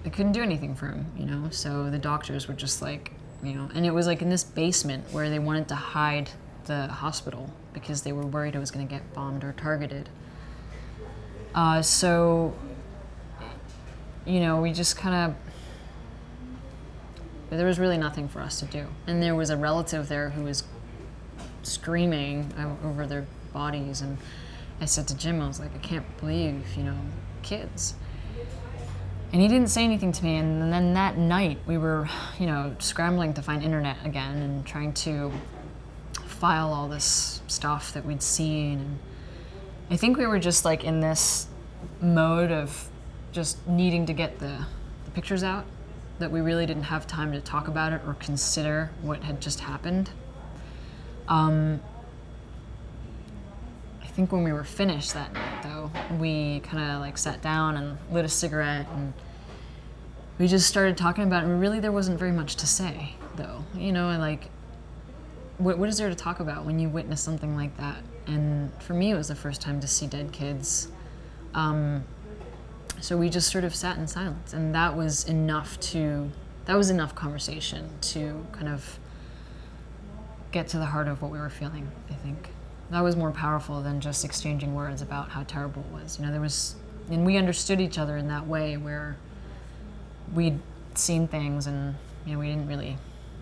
they couldn't do anything for him, so the doctors were just like, and it was like in this basement where they wanted to hide the hospital because they were worried it was going to get bombed or targeted. We just kind of, there was really nothing for us to do. And there was a relative there who was screaming over their bodies, and I said to Jim, I was like, I can't believe, kids. And he didn't say anything to me, and then that night we were, scrambling to find internet again and trying to file all this stuff that we'd seen. And I think we were just like in this mode of just needing to get the pictures out, that we really didn't have time to talk about it or consider what had just happened. I think when we were finished that night, though, we kind of like sat down and lit a cigarette, and we just started talking about it. And really, there wasn't very much to say, though. And like, what is there to talk about when you witness something like that? And for me, it was the first time to see dead kids. So we just sort of sat in silence, and that was enough conversation to kind of get to the heart of what we were feeling, I think. That was more powerful than just exchanging words about how terrible it was. And we understood each other in that way, where we'd seen things, and we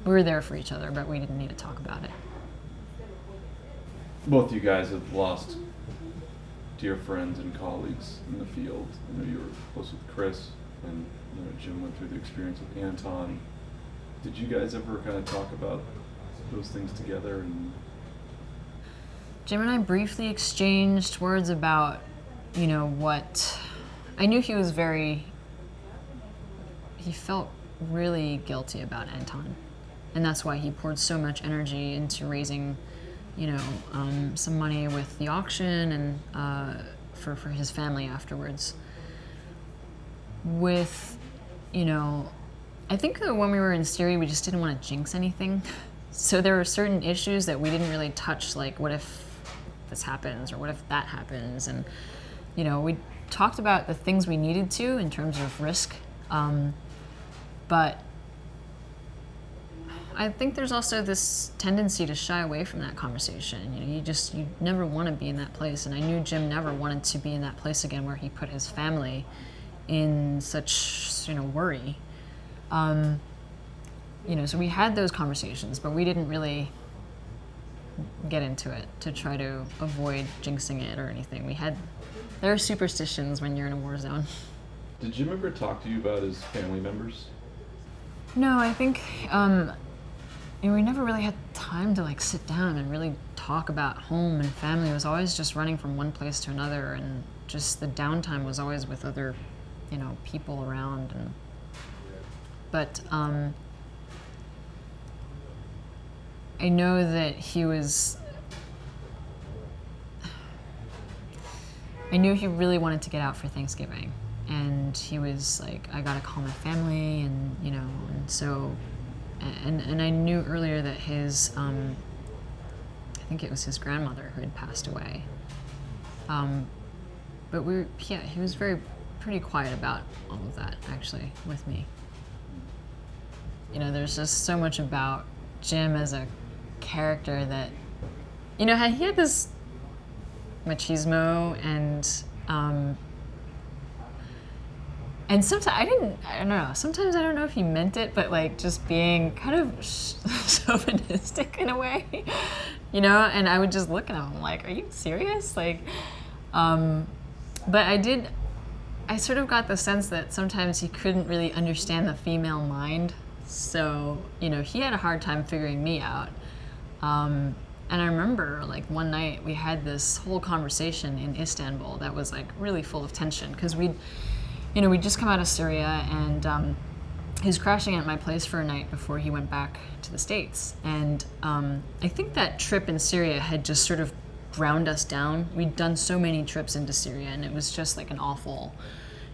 were there for each other, but we didn't need to talk about it. Both you guys have lost dear friends and colleagues in the field. I know you were close with Chris, and Jim went through the experience with Anton. Did you guys ever kind of talk about those things together? And Jim and I briefly exchanged words about, what I knew he felt really guilty about Anton. And that's why he poured so much energy into raising, some money with the auction and for his family afterwards. With, I think that when we were in Syria, we just didn't want to jinx anything. So there were certain issues that we didn't really touch, like what if this happens or what if that happens? And, we talked about the things we needed to in terms of risk. But I think there's also this tendency to shy away from that conversation. You never want to be in that place. And I knew Jim never wanted to be in that place again where he put his family in such, worry. So we had those conversations, but we didn't really get into it to try to avoid jinxing it or anything. There are superstitions when you're in a war zone. did Jim ever talk to you about his family members? No, I think we never really had time to sit down and really talk about home and family. It was always just running from one place to another, and just the downtime was always with other, people around. But I know that I knew he really wanted to get out for Thanksgiving, and he was like, I gotta call my family, and and so, and I knew earlier that his, I think it was his grandmother who had passed away. But he was pretty quiet about all of that, actually, with me. There's just so much about Jim as a character that, he had this machismo, and sometimes I don't know. Sometimes I don't know if he meant it, but just being kind of chauvinistic in a way, And I would just look at him like, "Are you serious?" But I sort of got the sense that sometimes he couldn't really understand the female mind, so he had a hard time figuring me out. And I remember one night we had this whole conversation in Istanbul that was really full of tension, because we'd just come out of Syria, and he was crashing at my place for a night before he went back to the States. And I think that trip in Syria had just sort of ground us down. We'd done so many trips into Syria, and it was just an awful,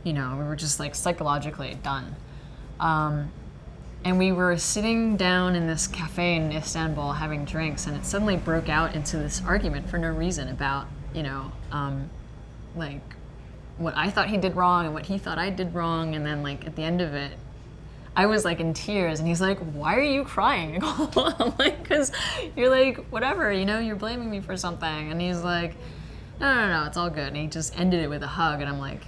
we were just psychologically done. And we were sitting down in this cafe in Istanbul having drinks, and it suddenly broke out into this argument for no reason about, what I thought he did wrong and what he thought I did wrong. And then at the end of it, I was in tears, and he's like, "Why are you crying, Nicole?" I'm like, "'Cause you're whatever, you're blaming me for something." And he's like, no, it's all good. And he just ended it with a hug, and I'm like,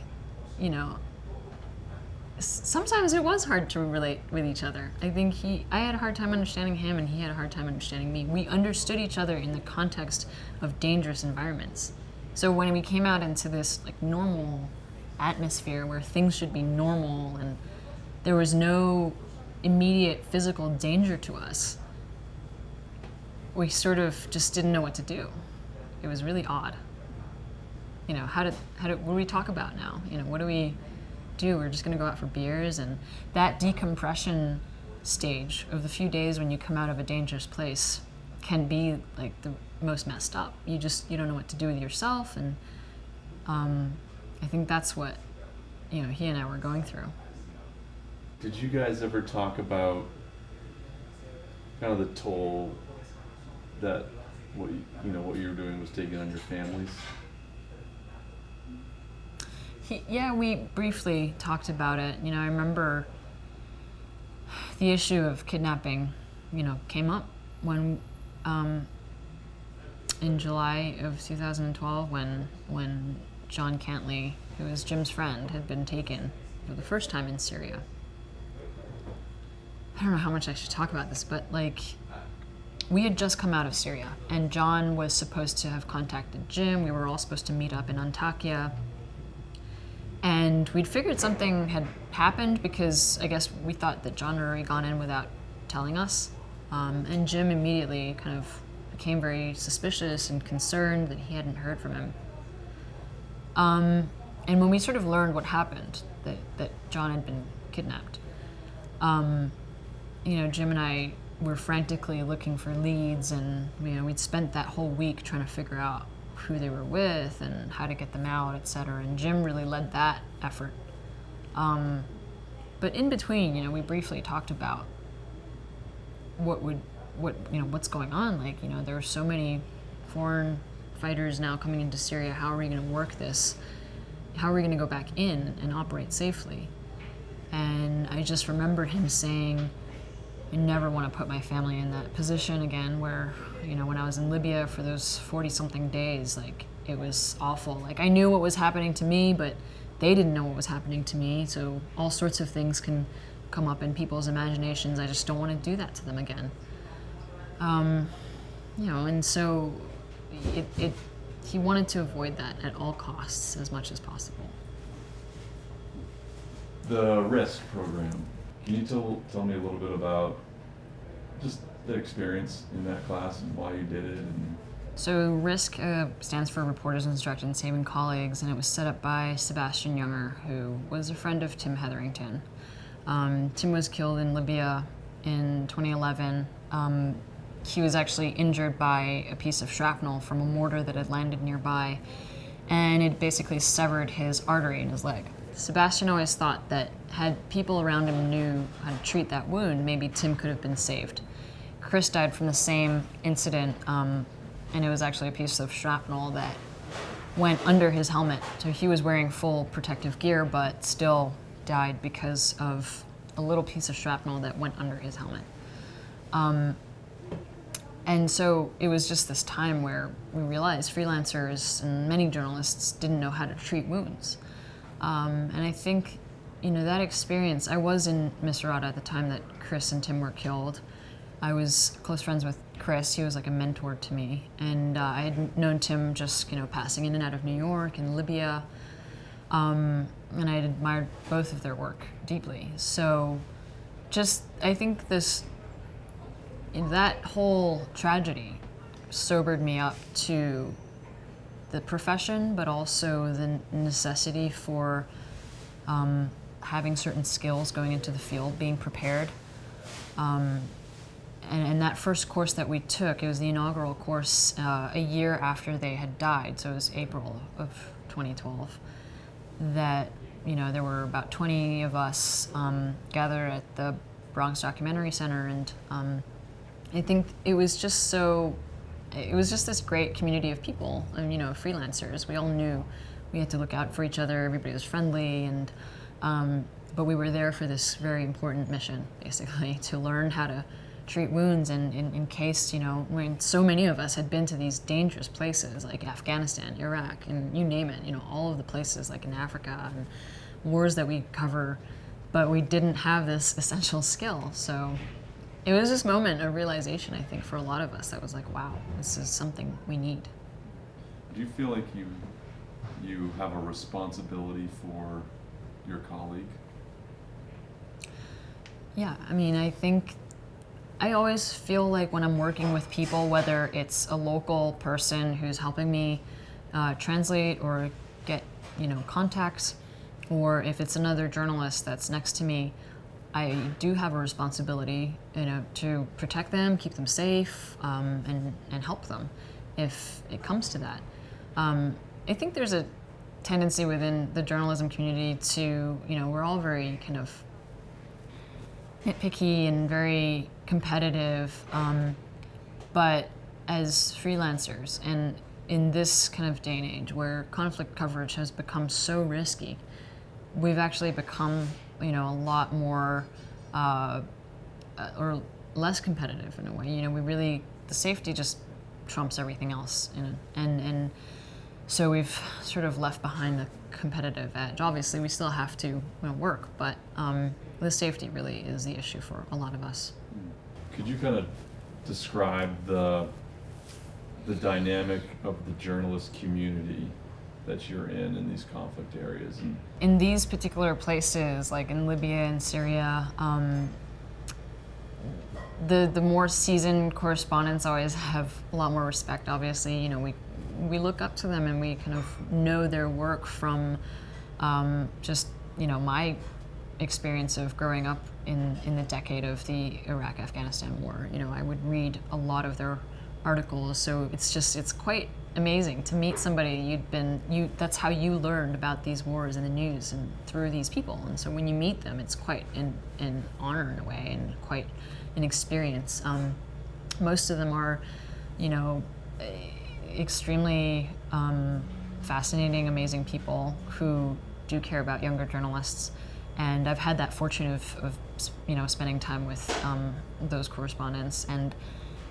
sometimes it was hard to relate with each other. I think I had a hard time understanding him, and he had a hard time understanding me. We understood each other in the context of dangerous environments. So when we came out into this normal atmosphere where things should be normal and there was no immediate physical danger to us, we sort of just didn't know what to do. It was really odd. What do we talk about now? What do we do? We're just going to go out for beers. And that decompression stage of the few days when you come out of a dangerous place can be the most messed up. You don't know what to do with yourself, and I think that's what he and I were going through. Did you guys ever talk about kind of the toll that what you were doing was taking on your families? Yeah, we briefly talked about it. I remember the issue of kidnapping, came up when in July of 2012 when John Cantley, who was Jim's friend, had been taken for the first time in Syria. I don't know how much I should talk about this, but like, we had just come out of Syria, and John was supposed to have contacted Jim. We were all supposed to meet up in Antakya. And we'd figured something had happened because I guess we thought that John had already gone in without telling us. And Jim immediately kind of became very suspicious and concerned that he hadn't heard from him. And when we sort of learned what happened, that John had been kidnapped, Jim and I were frantically looking for leads, and we'd spent that whole week trying to figure out who they were with and how to get them out, etc. And Jim really led that effort. But in between, we briefly talked about what's going on. Like, there are so many foreign fighters now coming into Syria. How are we going to work this? How are we going to go back in and operate safely? And I just remember him saying, I never want to put my family in that position again where, when I was in Libya for those 40-something days, like, it was awful. Like, I knew what was happening to me, but they didn't know what was happening to me, so all sorts of things can come up in people's imaginations. I just don't want to do that to them again. And so he wanted to avoid that at all costs as much as possible. The R.I.S.K program. Can you tell me a little bit about just the experience in that class and why you did it? So R.I.S.K stands for Reporters Instructed in Saving Colleagues, and it was set up by Sebastian Younger, who was a friend of Tim Hetherington. Tim was killed in Libya in 2011. He was actually injured by a piece of shrapnel from a mortar that had landed nearby, and it basically severed his artery in his leg. Sebastian always thought that had people around him knew how to treat that wound, maybe Tim could have been saved. Chris died from the same incident, and it was actually a piece of shrapnel that went under his helmet. So he was wearing full protective gear, but still died because of a little piece of shrapnel that went under his helmet. And so it was just this time where we realized freelancers and many journalists didn't know how to treat wounds. And I think, that experience, I was in Misrata at the time that Chris and Tim were killed. I was close friends with Chris. He was like a mentor to me. And I had known Tim just, passing in and out of New York and Libya. And I had admired both of their work deeply. So I think that whole tragedy sobered me up to the profession, but also the necessity for having certain skills going into the field, being prepared. And that first course that we took, it was the inaugural course a year after they had died, so it was April of 2012, that, there were about 20 of us gathered at the Bronx Documentary Center, and I think it was just this great community of people, and freelancers. We all knew we had to look out for each other. Everybody was friendly, and but we were there for this very important mission, basically, to learn how to treat wounds. And in case, when so many of us had been to these dangerous places like Afghanistan, Iraq, and you name it, all of the places like in Africa and wars that we cover, but we didn't have this essential skill. So it was this moment of realization, I think, for a lot of us that was like, wow, this is something we need. Do you feel like you have a responsibility for your colleague? Yeah, I think I always feel like when I'm working with people, whether it's a local person who's helping me translate or get, contacts, or if it's another journalist that's next to me, I do have a responsibility, to protect them, keep them safe, and help them if it comes to that. I think there's a tendency within the journalism community to, we're all very kind of nitpicky and very competitive, but as freelancers, and in this kind of day and age where conflict coverage has become so risky, we've actually become, a lot more or less competitive in a way. The safety just trumps everything else, and So we've sort of left behind the competitive edge. Obviously, we still have to work, but the safety really is the issue for a lot of us. Could you kind of describe the dynamic of the journalist community that you're in these conflict areas? And in these particular places, like in Libya and Syria, the more seasoned correspondents always have a lot more respect. Obviously, we look up to them and we kind of know their work from just my experience of growing up in the decade of the Iraq-Afghanistan war. I would read a lot of their articles, so it's quite amazing to meet somebody that's how you learned about these wars in the news and through these people. And so when you meet them, it's quite an honor in a way and quite an experience. Most of them are, extremely fascinating, amazing people who do care about younger journalists. And I've had that fortune of spending time with those correspondents.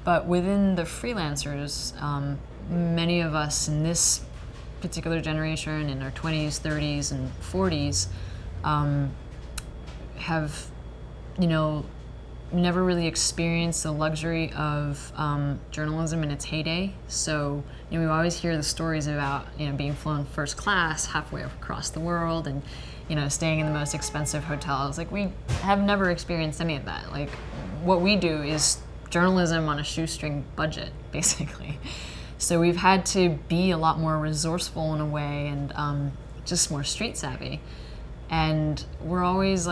But within the freelancers, many of us in this particular generation, in our 20s, 30s, and 40s, have, never really experienced the luxury of journalism in its heyday. So, we always hear the stories about, being flown first class halfway across the world and, staying in the most expensive hotels. Like, we have never experienced any of that. Like, what we do is journalism on a shoestring budget, basically. So we've had to be a lot more resourceful in a way and just more street savvy. And we're always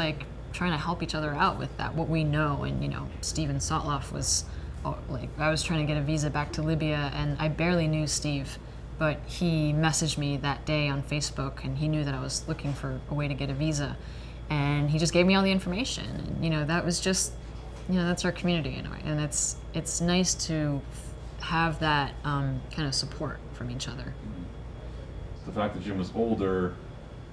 trying to help each other out with that, what we know. And Steven Sotloff was I was trying to get a visa back to Libya, and I barely knew Steve, but he messaged me that day on Facebook, and he knew that I was looking for a way to get a visa, and he just gave me all the information. And that was just that's our community in a way, and it's nice to have that kind of support from each other. The fact that Jim was older,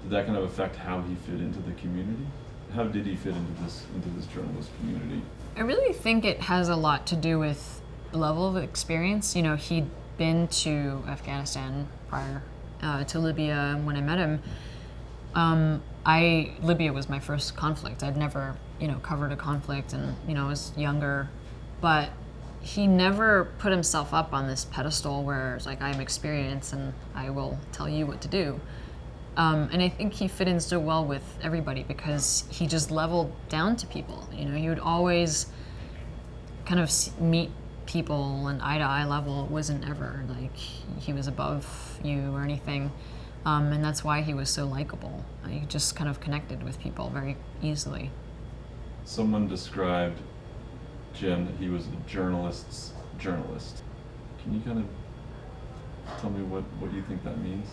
did that kind of affect how he fit into the community? How did he fit into this journalist community? I really think it has a lot to do with the level of experience. He'd been to Afghanistan prior to Libya when I met him. Libya was my first conflict. I'd never, covered a conflict, and, I was younger, but he never put himself up on this pedestal where it's like, I'm experienced and I will tell you what to do. And I think he fit in so well with everybody because he just leveled down to people. He would always kind of meet people on eye-to-eye level. It wasn't ever like he was above you or anything. And that's why he was so likable. He just kind of connected with people very easily. Someone described Jim that he was a journalist's journalist. Can you kind of tell me what you think that means?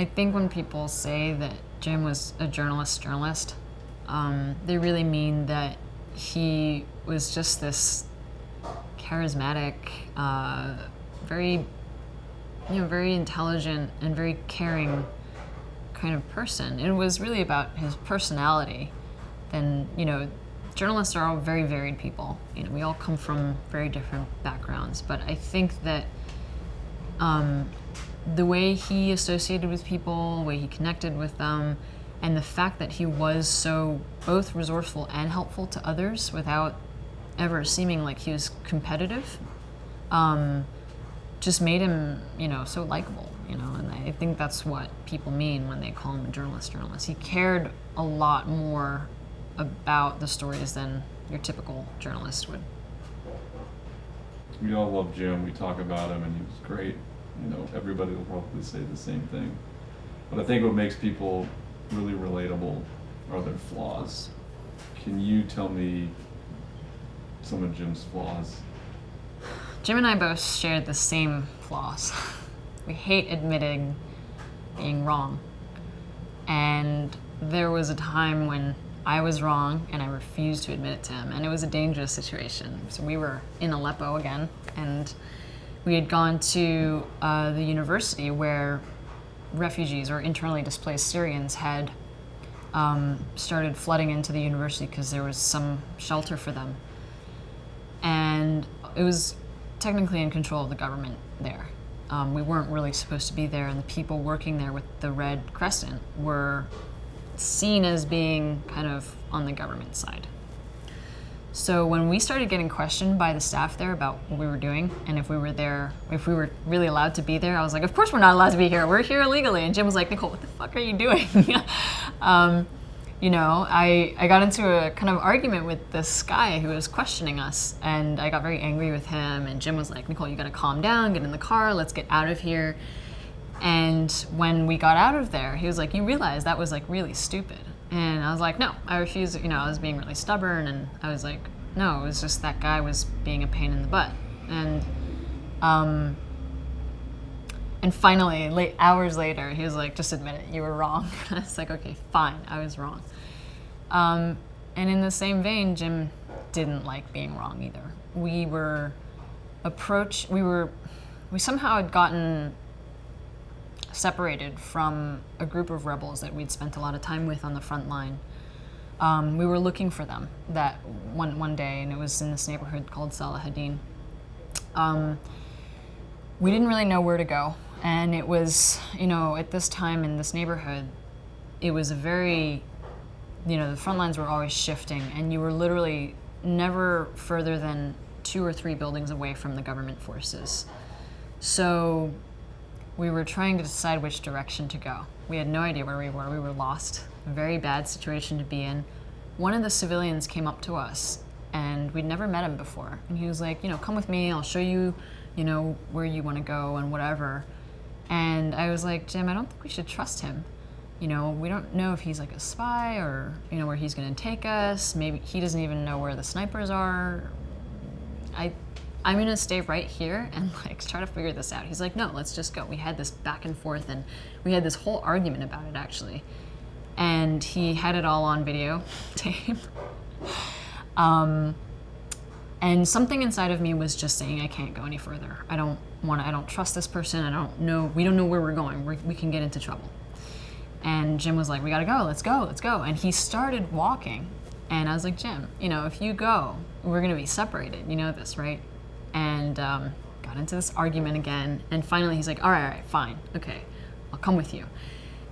I think when people say that Jim was a journalist, they really mean that he was just this charismatic, very intelligent and very caring kind of person. It was really about his personality. And, journalists are all very varied people. We all come from very different backgrounds. But I think that the way he associated with people, the way he connected with them, and the fact that he was so both resourceful and helpful to others without ever seeming like he was competitive, just made him, so likable, and I think that's what people mean when they call him a journalist. He cared a lot more about the stories than your typical journalist would. We all love Jim. We talk about him, and he was great. Everybody will probably say the same thing. But I think what makes people really relatable are their flaws. Can you tell me some of Jim's flaws? Jim and I both shared the same flaws. We hate admitting being wrong. And there was a time when I was wrong and I refused to admit it to him, and it was a dangerous situation. So we were in Aleppo again, and we had gone to the university where refugees or internally displaced Syrians had started flooding into the university because there was some shelter for them. And it was technically in control of the government there. we weren't really supposed to be there, and the people working there with the red crescent were seen as being kind of on the government side. So when we started getting questioned by the staff there about what we were doing and if we were there, if we were really allowed to be there, I was like, of course we're not allowed to be here. We're here illegally. And Jim was like, Nicole, what the fuck are you doing? You know, I got into a kind of argument with this guy who was questioning us, and I got very angry with him, and Jim was like, Nicole, you gotta calm down, get in the car, let's get out of here. And when we got out of there, he was like, you realize that was like really stupid. And I was like, no, I refuse. You know, I was being really stubborn, and I was like, no, it was just that guy was being a pain in the butt. And finally, hours later, he was like, just admit it, you were wrong. I was like, okay, fine, I was wrong. And in the same vein, Jim didn't like being wrong either. We somehow had gotten separated from a group of rebels that we'd spent a lot of time with on the front line. We were looking for them that one day, and it was in this neighborhood called Salahadin. We didn't really know where to go, and it was, you know, at this time in this neighborhood, it was a very, you know, the front lines were always shifting, and you were literally never further than 2 or 3 buildings away from the government forces. So we were trying to decide which direction to go. We had no idea where we were. We were lost. A very bad situation to be in. One of the civilians came up to us, and we'd never met him before. And he was like, you know, come with me. I'll show you, you know, where you want to go and whatever. And I was like, Jim, I don't think we should trust him. You know, we don't know if he's like a spy or, you know, where he's going to take us. Maybe he doesn't even know where the snipers are. I'm going to stay right here and like try to figure this out. He's like, no, let's just go. We had this back and forth, and we had this whole argument about it actually. And he had it all on video tape. And something inside of me was just saying, I can't go any further. I don't trust this person. We don't know where we're going. We can get into trouble. And Jim was like, we gotta go, let's go. And he started walking. And I was like, Jim, you know, if you go, we're gonna be separated. You know this, right? And got into this argument again. And finally he's like, all right, fine. Okay, I'll come with you.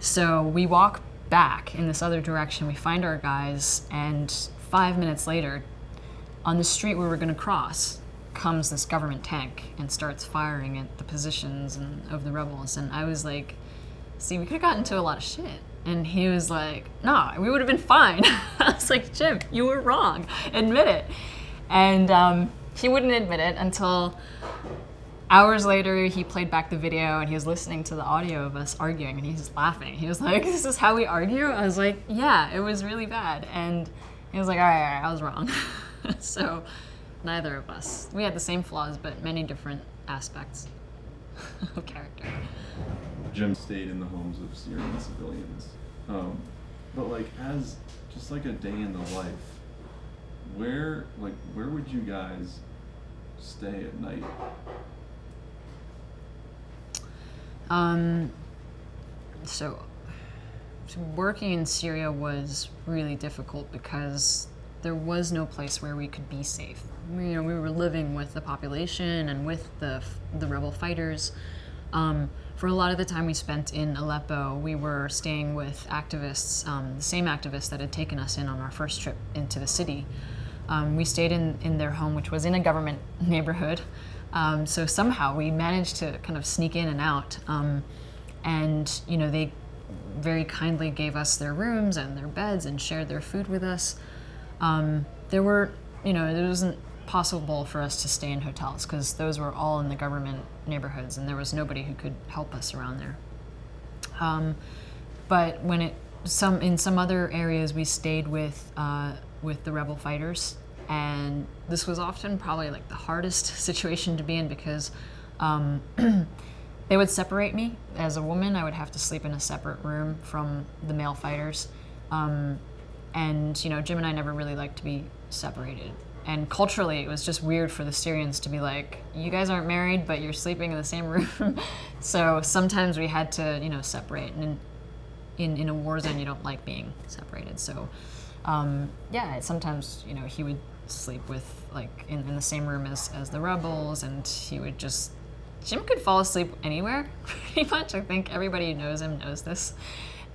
So we walk back in this other direction. We find our guys, and 5 minutes later, on the street we were gonna cross, comes this government tank and starts firing at the positions of the rebels. And I was like, see, we could have gotten into a lot of shit. And he was like, no, we would have been fine. I was like, Jim, you were wrong. Admit it. And he wouldn't admit it until hours later. He played back the video, and he was listening to the audio of us arguing, and he was laughing. He was like, this is how we argue? I was like, yeah, it was really bad. And he was like, all right, I was wrong. So neither of us. We had the same flaws, but many different aspects of character. Jim stayed in the homes of Syrian civilians. But like, as just like a day in the life, where would you guys stay at night? So working in Syria was really difficult because there was no place where we could be safe. You know, we were living with the population and with the rebel fighters. For a lot of the time we spent in Aleppo, we were staying with activists, the same activists that had taken us in on our first trip into the city. We stayed in their home, which was in a government neighborhood. So somehow we managed to kind of sneak in and out. And, you know, they very kindly gave us their rooms and their beds and shared their food with us. It wasn't possible for us to stay in hotels because those were all in the government neighborhoods, and there was nobody who could help us around there. But in some other areas, we stayed with the rebel fighters, and this was often probably like the hardest situation to be in because they would separate me. As a woman, I would have to sleep in a separate room from the male fighters. And, you know, Jim and I never really liked to be separated. And culturally, it was just weird for the Syrians to be like, you guys aren't married, but you're sleeping in the same room. So sometimes we had to, you know, separate. And in a war zone, you don't like being separated. So, sometimes, you know, he would sleep with, like, in the same room as the rebels, and he would just Jim could fall asleep anywhere, pretty much. I think everybody who knows him knows this.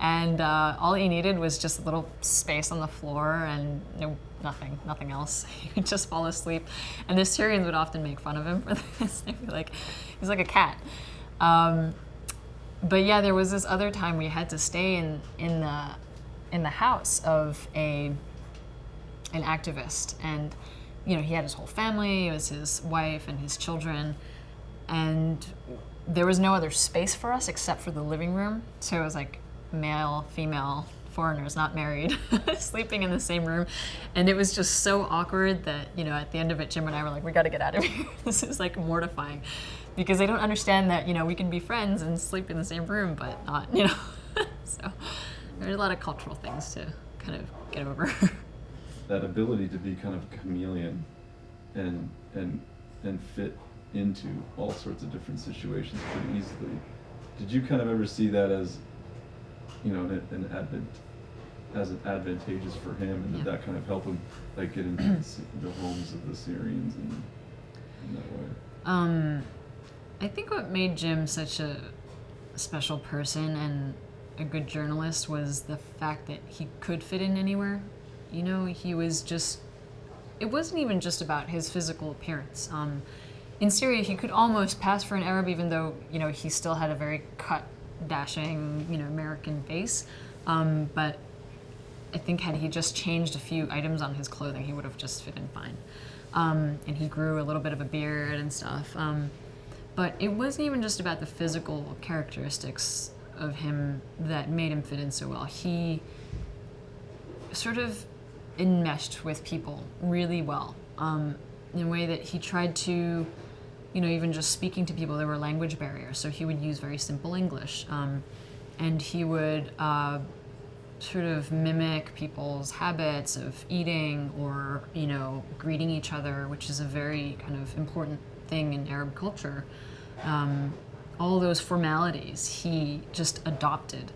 And all he needed was just a little space on the floor and nothing else. He would just fall asleep. And the Syrians would often make fun of him for this. They'd be like, he's like a cat. But yeah, there was this other time we had to stay in the house of an activist, and he had his whole family. It was his wife and his children, and there was no other space for us except for the living room. So it was like male, female, foreigners, not married, sleeping in the same room. And it was just so awkward that, at the end of it, Jim and I were like, we got to get out of here. This is like mortifying, because they don't understand that, we can be friends and sleep in the same room, but not, So there's a lot of cultural things to kind of get over. That ability to be kind of a chameleon and fit into all sorts of different situations pretty easily. Did you kind of ever see that as, as advantageous for him, and did that kind of help him like get into the homes of the Syrians in that way? I think what made Jim such a special person and a good journalist was the fact that he could fit in anywhere. He was just, it wasn't even just about his physical appearance. In Syria, he could almost pass for an Arab, even though, he still had a very cut, dashing, American face. But I think had he just changed a few items on his clothing, he would have just fit in fine. And he grew a little bit of a beard and stuff. But it wasn't even just about the physical characteristics of him that made him fit in so well. He sort of enmeshed with people really well, in a way that he tried to, even just speaking to people, there were language barriers, so he would use very simple English, and he would sort of mimic people's habits of eating or, greeting each other, which is a very kind of important thing in Arab culture. All those formalities he just adopted,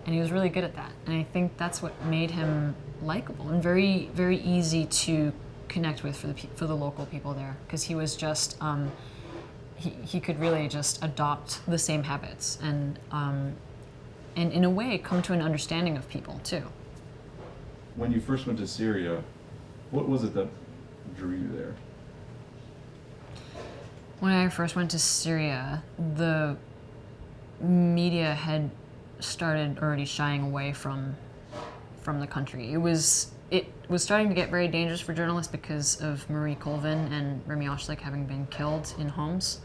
and he was really good at that. And I think that's what made him likable and very, very easy to connect with for the local people there, because he was just he could really just adopt the same habits and in a way come to an understanding of people too. When you first went to Syria, what was it that drew you there? When I first went to Syria, the media had started already shying away from the country. It was starting to get very dangerous for journalists because of Marie Colvin and Remy R.I.S.K having been killed in Homs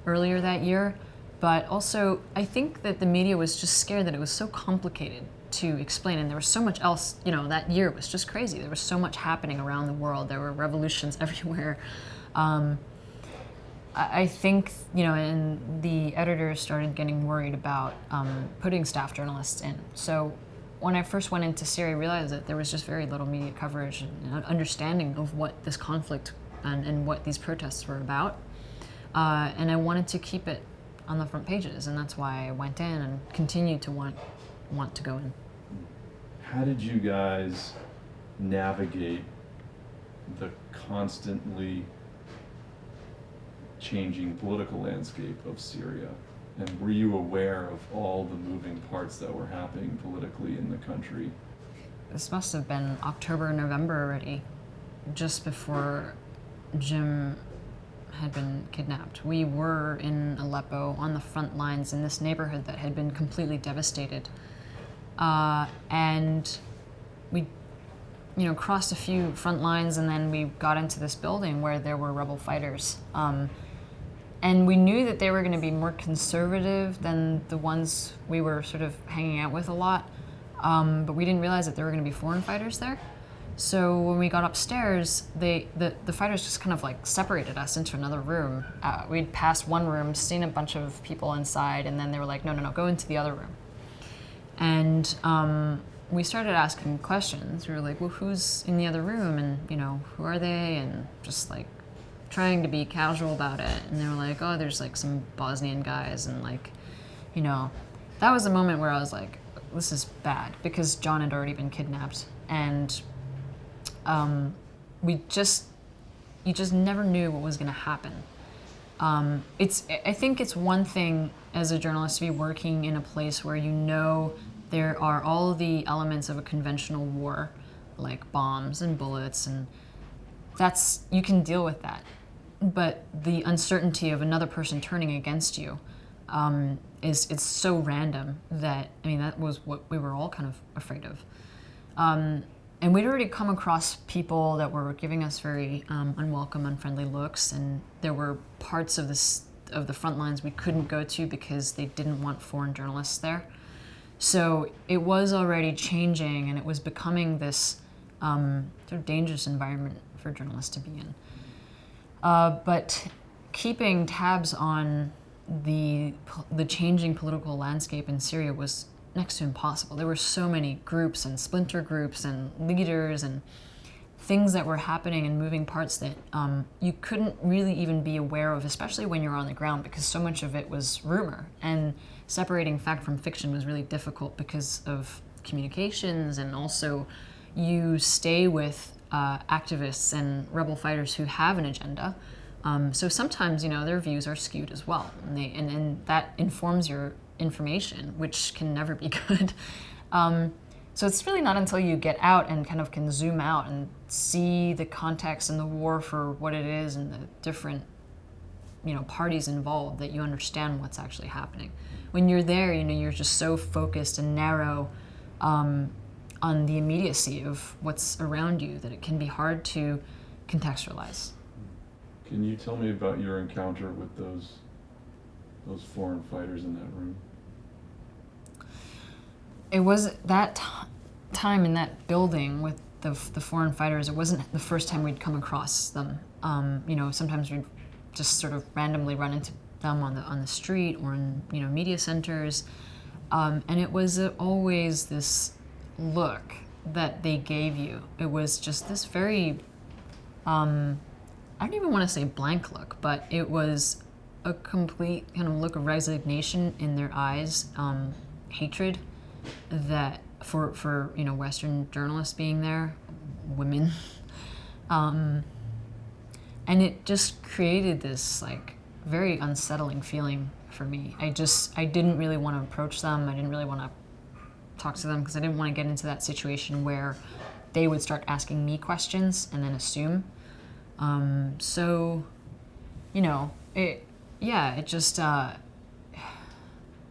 earlier that year. But also, I think that the media was just scared that it was so complicated to explain, and there was so much else, that year was just crazy. There was so much happening around the world. There were revolutions everywhere. I think, and the editors started getting worried about putting staff journalists in. So when I first went into Syria, I realized that there was just very little media coverage and understanding of what this conflict and what these protests were about. And I wanted to keep it on the front pages, and that's why I went in and continued to want to go in. How did you guys navigate the constantly changing political landscape of Syria? And were you aware of all the moving parts that were happening politically in the country? This must have been October, November already, just before Jim had been kidnapped. We were in Aleppo on the front lines in this neighborhood that had been completely devastated. And we crossed a few front lines, and then we got into this building where there were rebel fighters. And we knew that they were going to be more conservative than the ones we were sort of hanging out with a lot. But we didn't realize that there were going to be foreign fighters there. So when we got upstairs, the fighters just kind of like separated us into another room. We'd passed one room, seen a bunch of people inside, and then they were like, no, go into the other room. And we started asking questions. We were like, well, who's in the other room? And, who are they? And just like trying to be casual about it. And they were like, oh, there's like some Bosnian guys. And like, that was a moment where I was like, this is bad, because John had already been kidnapped. And you just never knew what was going to happen. I think it's one thing as a journalist to be working in a place where you know there are all the elements of a conventional war, like bombs and bullets, and you can deal with that. But the uncertainty of another person turning against you it's so random that, I mean, that was what we were all kind of afraid of. And we'd already come across people that were giving us very unwelcome, unfriendly looks, and there were parts of the front lines we couldn't go to because they didn't want foreign journalists there. So it was already changing, and it was becoming this sort of dangerous environment for journalists to be in. But keeping tabs on the changing political landscape in Syria was next to impossible. There were so many groups and splinter groups and leaders and things that were happening and moving parts that you couldn't really even be aware of, especially when you're on the ground, because so much of it was rumor. And separating fact from fiction was really difficult because of communications, and also you stay with activists and rebel fighters who have an agenda. So sometimes, their views are skewed as well, and that informs your information, which can never be good. So it's really not until you get out and kind of can zoom out and see the context and the war for what it is and the different, parties involved that you understand what's actually happening. When you're there, you're just so focused and narrow on the immediacy of what's around you that it can be hard to contextualize. Can you tell me about your encounter with those foreign fighters in that room? It was that time in that building with the foreign fighters. It wasn't the first time we'd come across them. Sometimes we'd just sort of randomly run into them on the street or in media centers, and it was always this look that they gave you. It was just this very I don't even want to say blank look, but it was a complete kind of look of resignation in their eyes, hatred that for Western journalists being there, women, and it just created this very unsettling feeling for me. I didn't really want to approach them. I didn't really want to talk to them because I didn't want to get into that situation where they would start asking me questions and then assume.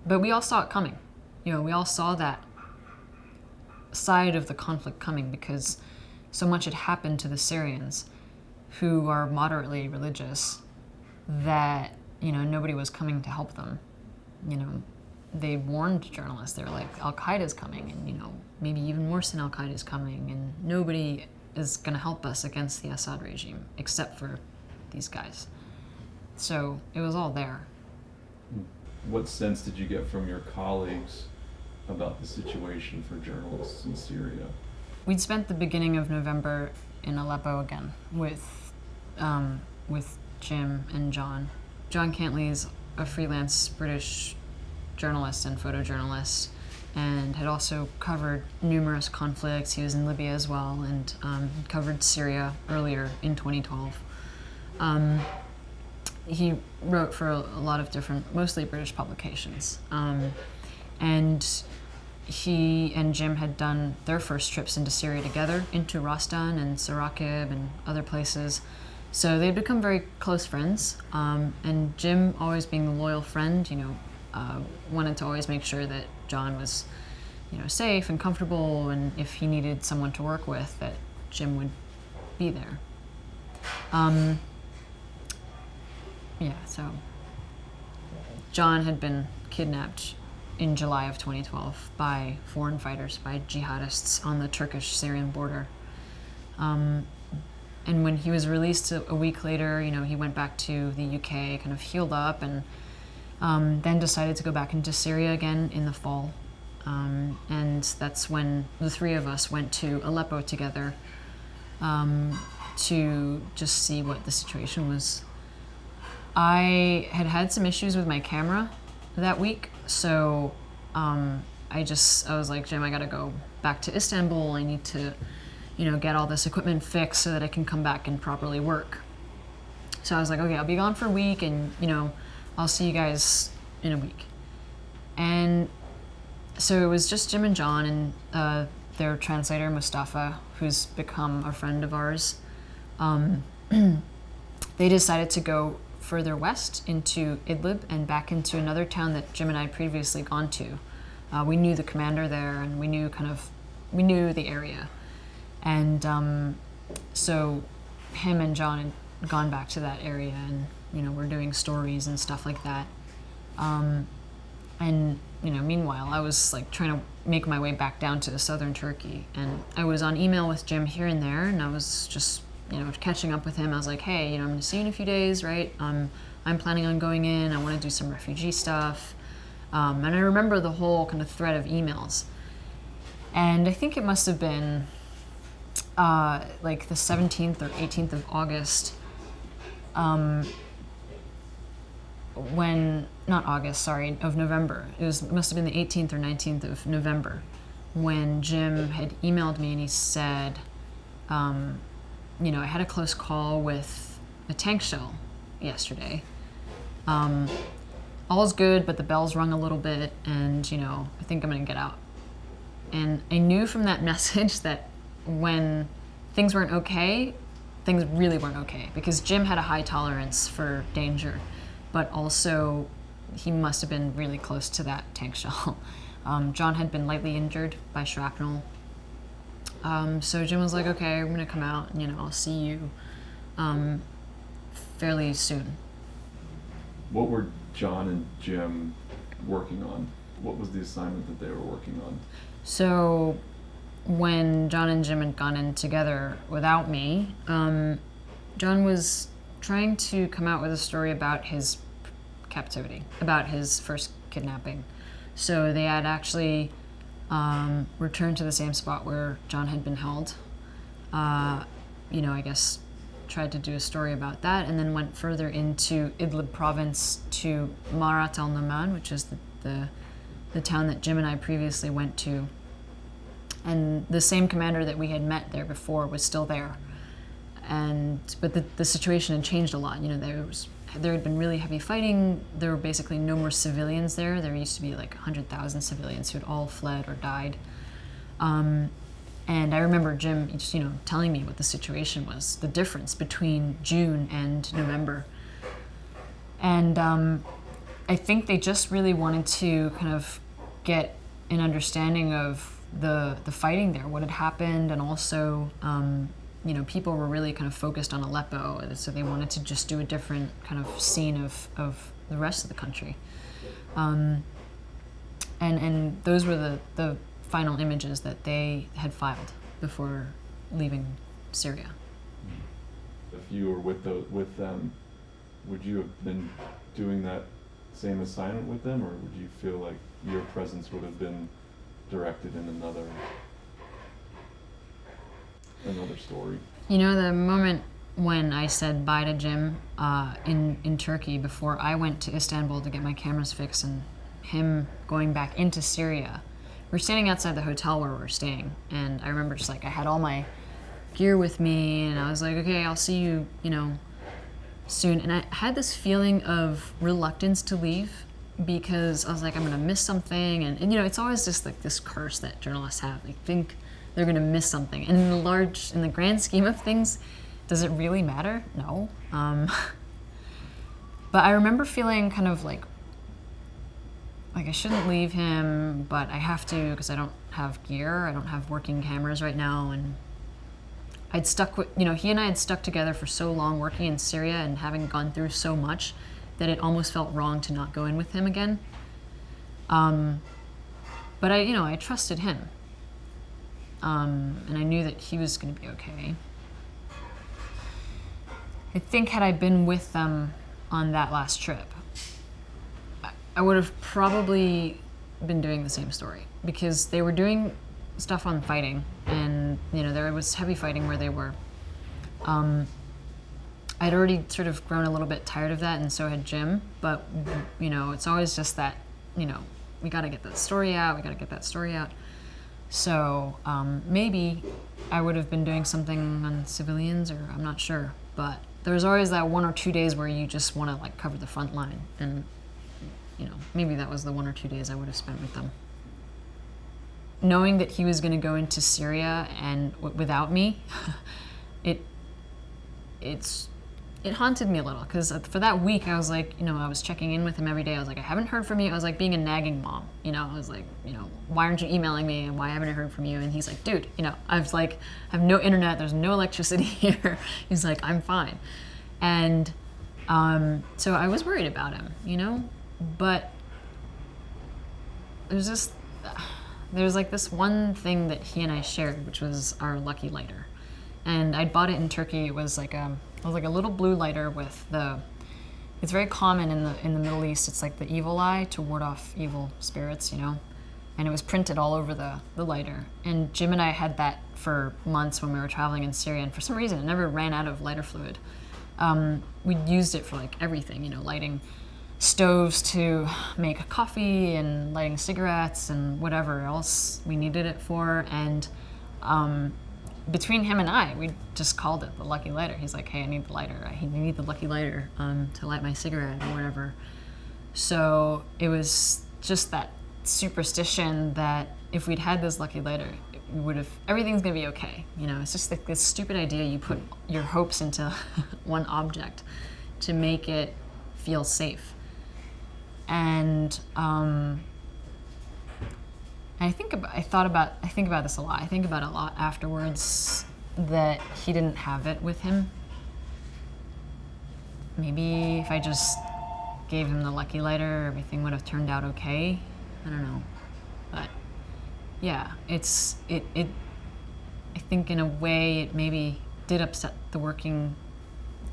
But we all saw it coming. We all saw that side of the conflict coming because so much had happened to the Syrians, who are moderately religious, that, nobody was coming to help them. They warned journalists. They were like, Al-Qaeda's coming, and, maybe even worse than Al-Qaeda's coming, and nobody is going to help us against the Assad regime, except for these guys. So it was all there. What sense did you get from your colleagues about the situation for journalists in Syria? We'd spent the beginning of November in Aleppo again with Jim and John. John Cantley is a freelance British journalist and photojournalist, and had also covered numerous conflicts. He was in Libya as well, and covered Syria earlier in 2012. He wrote for a lot of different, mostly British publications. And he and Jim had done their first trips into Syria together, into Rastan and Sarakib and other places. So they'd become very close friends. And Jim, always being the loyal friend, wanted to always make sure that John was, safe and comfortable, and if he needed someone to work with, that Jim would be there. So John had been kidnapped in July of 2012 by foreign fighters, by jihadists on the Turkish-Syrian border. And when he was released a week later, he went back to the UK, kind of healed up, and then decided to go back into Syria again in the fall. And that's when the three of us went to Aleppo together to just see what the situation was. I had some issues with my camera that week, so I was like, Jim, I gotta go back to Istanbul. I need to, get all this equipment fixed so that I can come back and properly work. So I was like, okay, I'll be gone for a week, and I'll see you guys in a week. And so it was just Jim and John and their translator Mustafa, who's become a friend of ours. They decided to go further west into Idlib and back into another town that Jim and I had previously gone to. We knew the commander there, and we knew the area. And so him and John had gone back to that area, and we're doing stories and stuff like that. And meanwhile, I was like trying to make my way back down to southern Turkey, and I was on email with Jim here and there, and I was just catching up with him. I was like, hey, I'm going to see you in a few days, right? I'm planning on going in. I want to do some refugee stuff. And I remember the whole kind of thread of emails. And I think it must have been like the 17th or 18th of August, of November. Must have been the 18th or 19th of November when Jim had emailed me, and he said, I had a close call with a tank shell yesterday. All's good, but the bells rung a little bit, and I think I'm gonna get out. And I knew from that message that when things weren't okay, things really weren't okay, because Jim had a high tolerance for danger, but also he must have been really close to that tank shell. John had been lightly injured by shrapnel. So Jim was like, okay, I'm gonna come out, and I'll see you fairly soon. What were John and Jim working on? What was the assignment that they were working on? So when John and Jim had gone in together without me, John was trying to come out with a story about his captivity, about his first kidnapping. So they had actually returned to the same spot where John had been held. I guess tried to do a story about that, and then went further into Idlib province to Marat al-Numan, which is the town that Jim and I previously went to. And the same commander that we had met there before was still there. But the situation had changed a lot. There had been really heavy fighting. There were basically no more civilians there. There used to be like 100,000 civilians who had all fled or died. And I remember Jim just, telling me what the situation was, the difference between June and November. And I think they just really wanted to kind of get an understanding of the fighting there, what had happened, and also people were really kind of focused on Aleppo, so they wanted to just do a different kind of scene of the rest of the country. And those were the final images that they had filed before leaving Syria. If you were with them, would you have been doing that same assignment with them, or would you feel like your presence would have been directed in another story? The moment when I said bye to Jim in Turkey before I went to Istanbul to get my cameras fixed, and him going back into Syria, we're standing outside the hotel where we're staying, and I remember just like I had all my gear with me, and I was like, okay, I'll see you, soon. And I had this feeling of reluctance to leave, because I was like, I'm gonna miss something, and it's always just like this curse that journalists have. They think they're gonna miss something, and in the grand scheme of things, does it really matter? No. But I remember feeling kind of like I shouldn't leave him, but I have to because I don't have gear. I don't have working cameras right now, and I'd stuck with, he and I had stuck together for so long working in Syria and having gone through so much that it almost felt wrong to not go in with him again. But I trusted him. And I knew that he was going to be okay. I think had I been with them on that last trip, I would have probably been doing the same story, because they were doing stuff on fighting, and there was heavy fighting where they were. I'd already sort of grown a little bit tired of that, and so had Jim, but it's always just that, we got to get that story out. So maybe I would have been doing something on civilians, or I'm not sure, but there's always that 1 or 2 days where you just want to like cover the front line, and maybe that was the 1 or 2 days I would have spent with them. Knowing that he was going to go into Syria and without me, it haunted me a little, because for that week I was like, I was checking in with him every day. I was like, I haven't heard from you. I was like being a nagging mom, I was like, why aren't you emailing me, and why haven't I heard from you? And he's like, dude, I was like, I have no internet, there's no electricity here. He's like, I'm fine. And so I was worried about him, but there's like this one thing that he and I shared, which was our lucky lighter. And I'd bought it in Turkey. It was like a little blue lighter with it's very common in the Middle East. It's like the evil eye to ward off evil spirits, and it was printed all over the lighter. And Jim and I had that for months when we were traveling in Syria, and for some reason it never ran out of lighter fluid. We used it for like everything, lighting stoves to make coffee, and lighting cigarettes, and whatever else we needed it for. And between him and I, we just called it the lucky lighter. He's like, hey, I need the lighter. I need the lucky lighter to light my cigarette or whatever. So it was just that superstition that if we'd had this lucky lighter, everything's gonna be okay. It's just like this stupid idea you put your hopes into one object to make it feel safe. And I think about this a lot. I think about it a lot afterwards, that he didn't have it with him. Maybe if I just gave him the lucky lighter, everything would have turned out okay. I don't know. But yeah, I think in a way it maybe did upset the working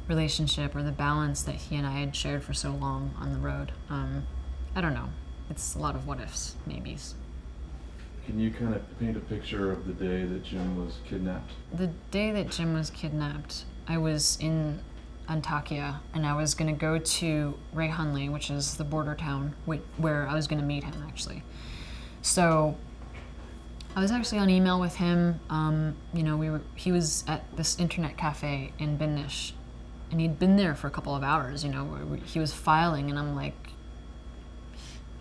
relationship, or the balance that he and I had shared for so long on the road. I don't know. It's a lot of what ifs, maybes. Can you kind of paint a picture of the day that Jim was kidnapped? The day that Jim was kidnapped, I was in Antakya, and I was going to go to Reyhanli, which is the border town where I was going to meet him, actually. So I was actually on email with him. He was at this internet cafe in Binnish, and he'd been there for a couple of hours. He was filing, and I'm like,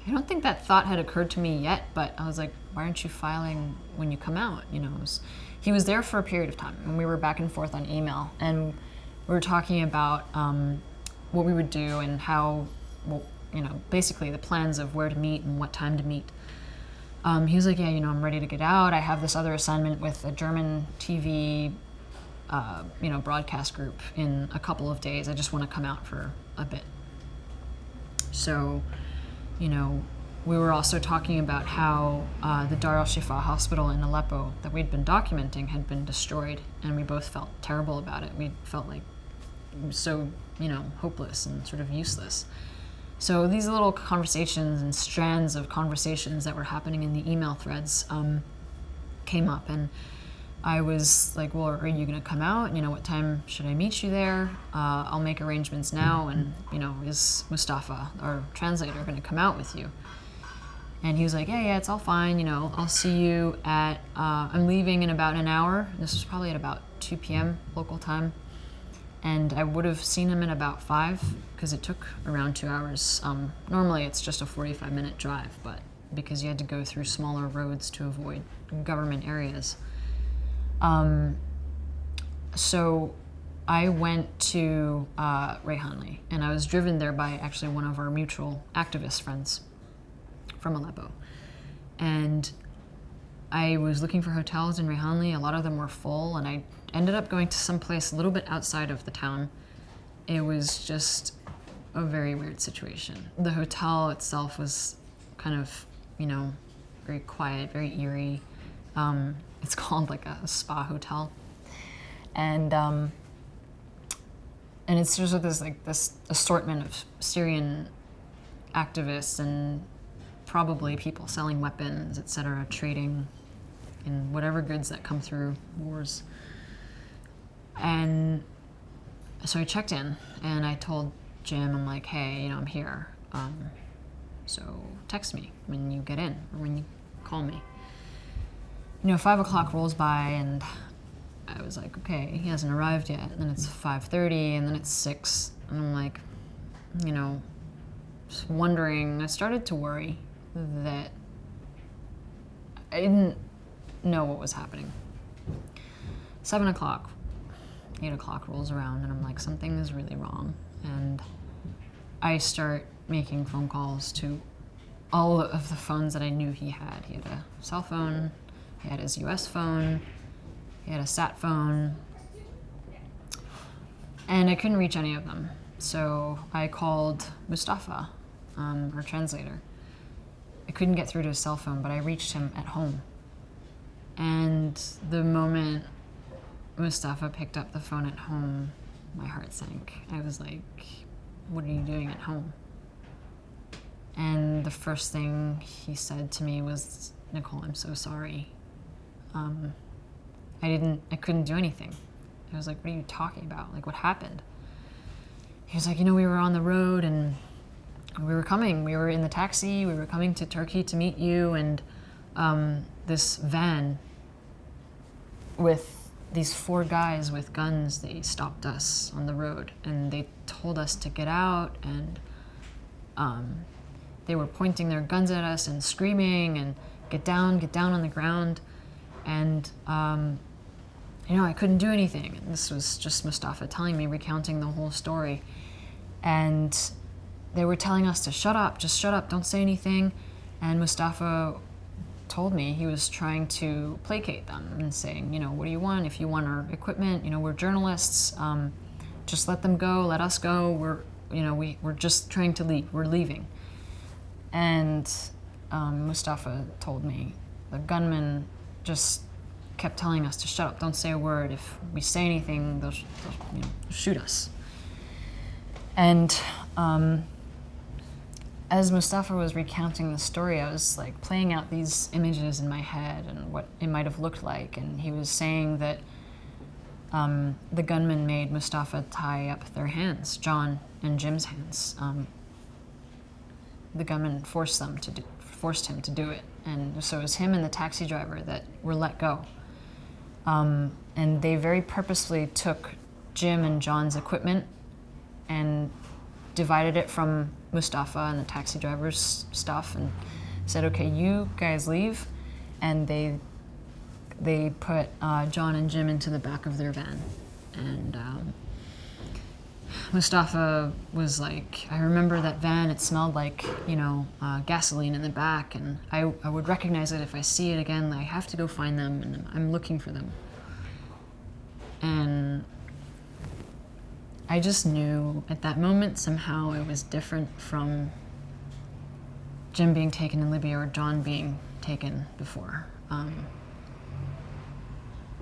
I don't think that thought had occurred to me yet, but I was like, why aren't you filing when you come out? He was there for a period of time, and we were back and forth on email, and we were talking about what we would do, and how, basically the plans of where to meet and what time to meet. He was like, yeah, I'm ready to get out. I have this other assignment with a German TV, broadcast group in a couple of days. I just want to come out for a bit. So, we were also talking about how the Dar al-Shifa hospital in Aleppo that we'd been documenting had been destroyed, and we both felt terrible about it. We felt like so, hopeless and sort of useless. So these little conversations and strands of conversations that were happening in the email threads came up, and I was like, well, are you going to come out? What time should I meet you there? I'll make arrangements now, and, is Mustafa, our translator, going to come out with you? And he was like, yeah, it's all fine. I'll see you at, I'm leaving in about an hour. This was probably at about 2 p.m. local time. And I would have seen him in about 5, because it took around 2 hours. Normally it's just a 45-minute drive, but because you had to go through smaller roads to avoid government areas. So I went to Reyhanli, and I was driven there by actually one of our mutual activist friends from Aleppo. And I was looking for hotels in Reyhanli. A lot of them were full, and I ended up going to some place a little bit outside of the town. It was just a very weird situation. The hotel itself was kind of, very quiet, very eerie. It's called like a spa hotel. And it's just this assortment of Syrian activists and probably people selling weapons, etc., trading in whatever goods that come through wars. And so I checked in, and I told Jim, I'm like, hey, I'm here. So text me when you get in, or when you call me. 5 o'clock rolls by, and was like, okay, he hasn't arrived yet. And then it's 5:30, and then it's 6. And I'm like, you know, just wondering. I started to worry that I didn't know what was happening. 7 o'clock, 8 o'clock rolls around, and I'm like, something is really wrong. And I start making phone calls to all of the phones that I knew he had. He had a cell phone, he had his US phone, he had a sat phone, and I couldn't reach any of them. So I called Mustafa, our translator. I couldn't get through to his cell phone, but I reached him at home. And the moment Mustafa picked up the phone at home, my heart sank. I was like, what are you doing at home? And the first thing he said to me was, Nicole, I'm so sorry. I couldn't do anything. I was like, what are you talking about? Like, what happened? He was like, you know, we were on the road and we were in the taxi, we were coming to Turkey to meet you, and this van with these 4 guys with guns, they stopped us on the road and they told us to get out, and they were pointing their guns at us and screaming and get down on the ground. And you know, I couldn't do anything. And this was just Mustafa telling me, recounting the whole story. And they were telling us to shut up, just shut up, don't say anything. And Mustafa told me he was trying to placate them and saying, you know, what do you want? If you want our equipment, you know, we're journalists, just let them go, let us go. We're just trying to leave, we're leaving. And Mustafa told me the gunman just kept telling us to shut up, don't say a word. If we say anything, they'll shoot us. And as Mustafa was recounting the story, I was like playing out these images in my head and what it might have looked like. And he was saying that the gunman made Mustafa tie up their hands, John and Jim's hands. The gunman forced him to do it. And so it was him and the taxi driver that were let go. And they very purposefully took Jim and John's equipment and divided it from Mustafa and the taxi driver's stuff and said, okay, you guys leave. And they put John and Jim into the back of their van. And Mustafa was like, I remember that van, it smelled like, gasoline in the back, and I would recognize it if I see it again. I have to go find them, and I'm looking for them. And I just knew at that moment somehow it was different from Jim being taken in Libya or John being taken before.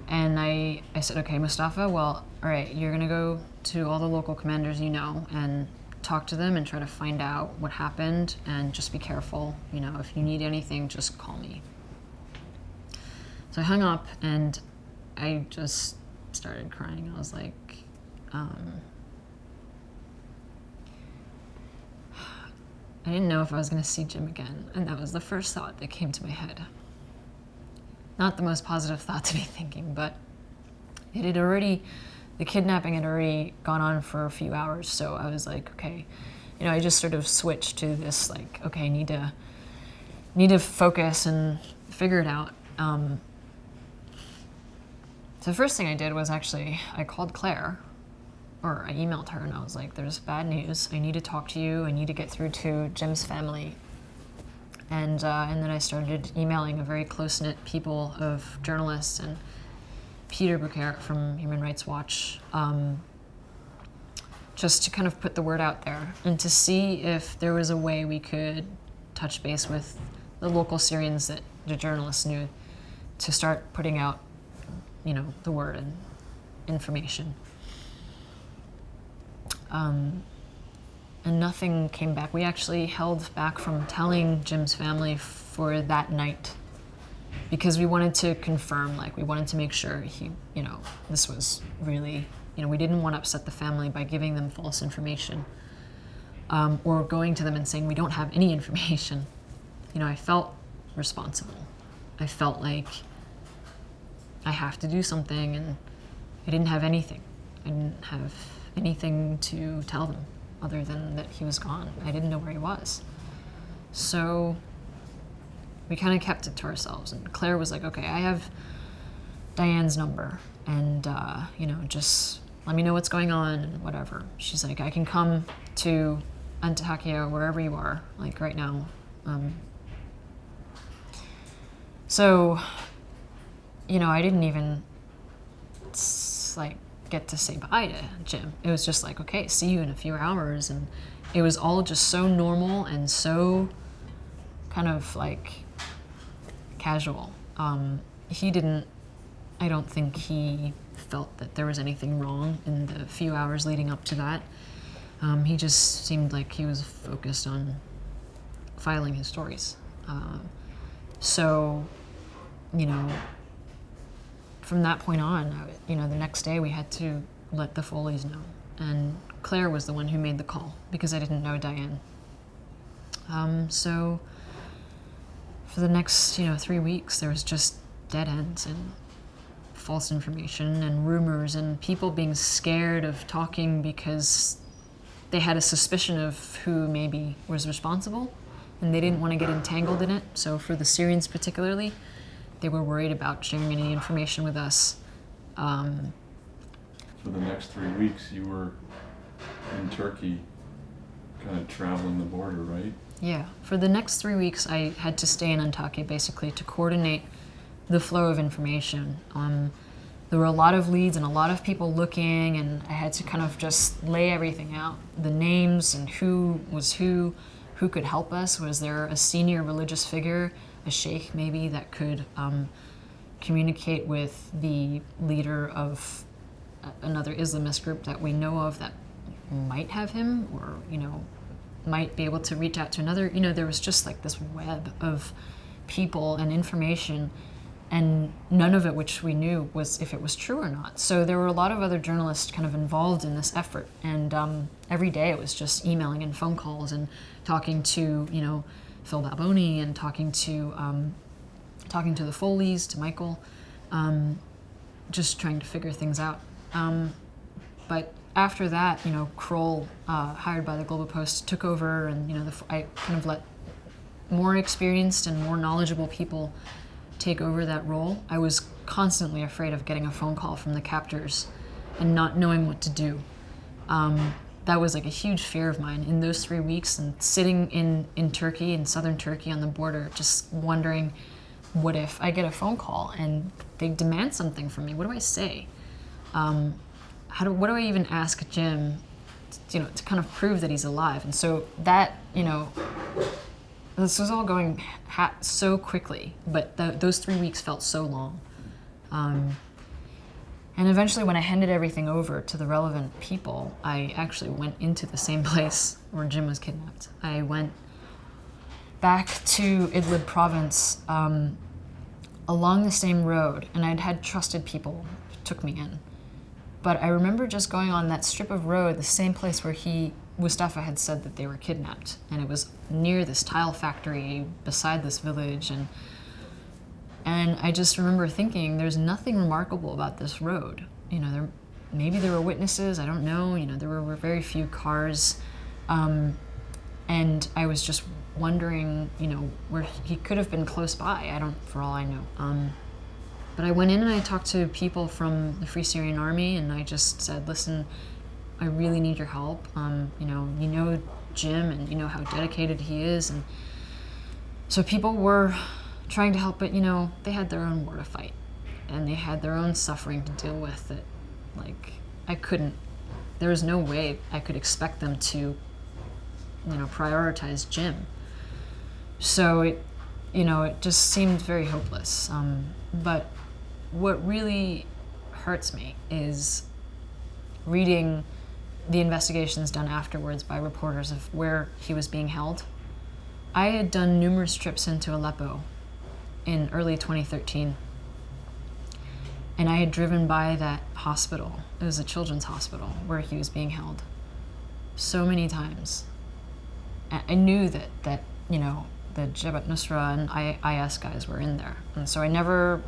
And I said, okay, Mustafa, well, all right, you're gonna go to all the local commanders you know and talk to them and try to find out what happened, and just be careful. You know, if you need anything, just call me. So I hung up and I just started crying. I was like, I didn't know if I was gonna see Jim again, and that was the first thought that came to my head. Not the most positive thought to be thinking, but the kidnapping had already gone on for a few hours, so I was like, okay, I just sort of switched to this, like, okay, need to focus and figure it out. So the first thing I did was I called Claire, or I emailed her, and I was like, there's bad news, I need to talk to you, I need to get through to Jim's family. And then I started emailing a very close-knit people of journalists and Peter Buchert from Human Rights Watch, just to kind of put the word out there and to see if there was a way we could touch base with the local Syrians that the journalists knew to start putting out, the word and information. And nothing came back. We actually held back from telling Jim's family for that night because we wanted to confirm, we wanted to make sure this was really, we didn't want to upset the family by giving them false information, or going to them and saying we don't have any information. I felt responsible. I felt like I have to do something, and I didn't have anything. I didn't have anything to tell them other than that he was gone. I didn't know where he was. So we kind of kept it to ourselves. And Claire was like, okay, I have Diane's number, and just let me know what's going on and whatever. She's like, I can come to Antakya, wherever you are, like right now. So, I didn't even get to say bye to Jim. It was just like, okay, see you in a few hours, and it was all just so normal and so kind of like casual. I don't think he felt that there was anything wrong in the few hours leading up to that. He just seemed like he was focused on filing his stories. So, from that point on, the next day we had to let the Foleys know. And Claire was the one who made the call because I didn't know Diane. So for the next, 3 weeks, there was just dead ends and false information and rumors and people being scared of talking because they had a suspicion of who maybe was responsible and they didn't want to get entangled in it. So for the Syrians particularly, they were worried about sharing any information with us. For the next 3 weeks, you were in Turkey, kind of traveling the border, right? Yeah. For the next 3 weeks, I had to stay in Antakya basically to coordinate the flow of information. There were a lot of leads and a lot of people looking, and I had to kind of just lay everything out. The names and who was who could help us. Was there a senior religious figure, a sheikh maybe, that could communicate with the leader of another Islamist group that we know of that might have him, or might be able to reach out to another. There was just like this web of people and information, and none of it which we knew was if it was true or not. So there were a lot of other journalists kind of involved in this effort, and every day it was just emailing and phone calls and talking to Phil Balboni and talking to the Foleys, to Michael, just trying to figure things out. But after that, Kroll, hired by the Global Post, took over, and I kind of let more experienced and more knowledgeable people take over that role. I was constantly afraid of getting a phone call from the captors and not knowing what to do. That was like a huge fear of mine in those 3 weeks, and sitting in Turkey, in southern Turkey on the border, just wondering, what if I get a phone call and they demand something from me? What do I say? What do I even ask Jim, to kind of prove that he's alive? And so that, this was all going so quickly, but those 3 weeks felt so long. And eventually when I handed everything over to the relevant people, I actually went into the same place where Jim was kidnapped. I went back to Idlib province along the same road, and I'd had trusted people who took me in. But I remember just going on that strip of road, the same place where Mustafa had said that they were kidnapped. And it was near this tile factory beside this village. And I just remember thinking, there's nothing remarkable about this road. Maybe there were witnesses, I don't know. There were very few cars. And I was just wondering, where he could have been close by. For all I know. But I went in and I talked to people from the Free Syrian Army, and I just said, listen, I really need your help. You know Jim, and you know how dedicated he is. And so people were trying to help, but they had their own war to fight, and they had their own suffering to deal with. That, there was no way I could expect them to, prioritize Jim. So it just seemed very hopeless. But what really hurts me is reading the investigations done afterwards by reporters of where he was being held. I had done numerous trips into Aleppo in early 2013, and I had driven by that hospital. It was a children's hospital where he was being held so many times. I knew that the Jabhat Nusra and IS guys were in there. And so I never,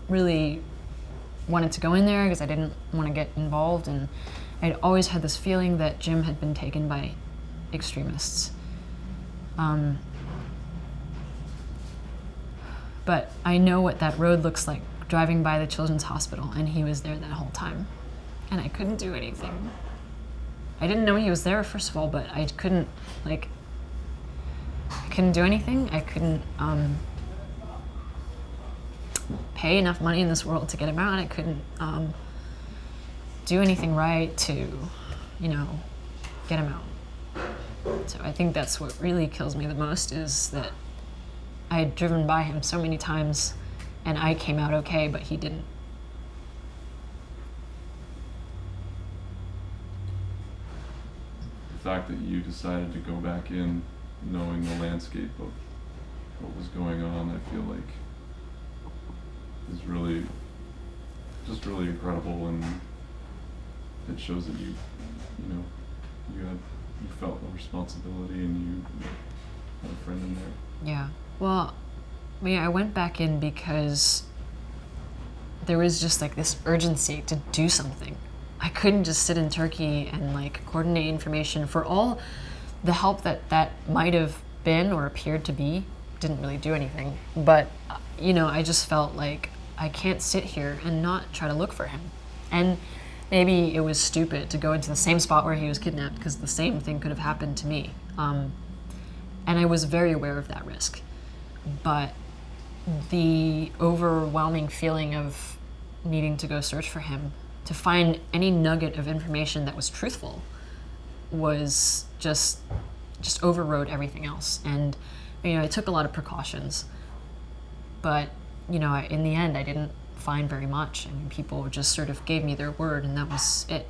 really wanted to go in there because I didn't want to get involved, and I'd always had this feeling that Jim had been taken by extremists. But I know what that road looks like, driving by the children's hospital, and he was there that whole time. And I couldn't do anything. I didn't know he was there, first of all, but I couldn't do anything. I couldn't pay enough money in this world to get him out. I couldn't do anything right to, get him out. So I think that's what really kills me the most, is that I had driven by him so many times and I came out okay, but he didn't. The fact that you decided to go back in knowing the landscape of what was going on, I feel like is really incredible, and it shows that you felt a responsibility and you had a friend in there. Yeah. Well, I went back in because there was just like this urgency to do something. I couldn't just sit in Turkey and coordinate information. For all the help that might have been or appeared to be, didn't really do anything. But, I just felt like I can't sit here and not try to look for him. And maybe it was stupid to go into the same spot where he was kidnapped, because the same thing could have happened to me. And I was very aware of that risk. But the overwhelming feeling of needing to go search for him, to find any nugget of information that was truthful, was just overrode everything else. And I took a lot of precautions, but in the end I didn't find very much. I mean, people just sort of gave me their word and that was it.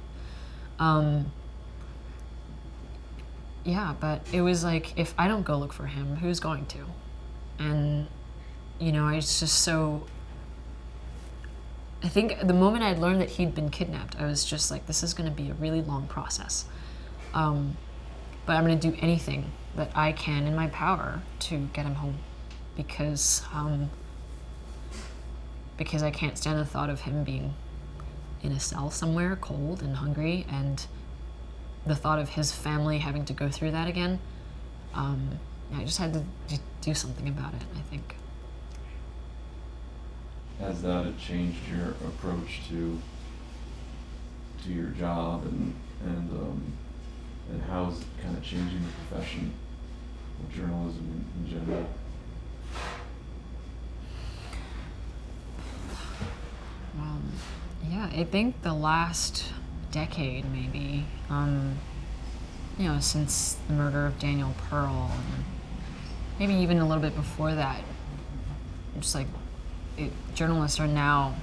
Yeah, but it was like, if I don't go look for him, who's going to? And it's just so, I think the moment I'd learned that he'd been kidnapped, I was just like, this is going to be a really long process. But I'm going to do anything that I can in my power to get him home, because I can't stand the thought of him being in a cell somewhere, cold and hungry, and the thought of his family having to go through that again. I just had to do something about it, I think. Has that changed your approach to your job, and how's it kind of changing the profession of journalism in general? Yeah, I think the last decade, maybe, since the murder of Daniel Pearl, and maybe even a little bit before that, just journalists are now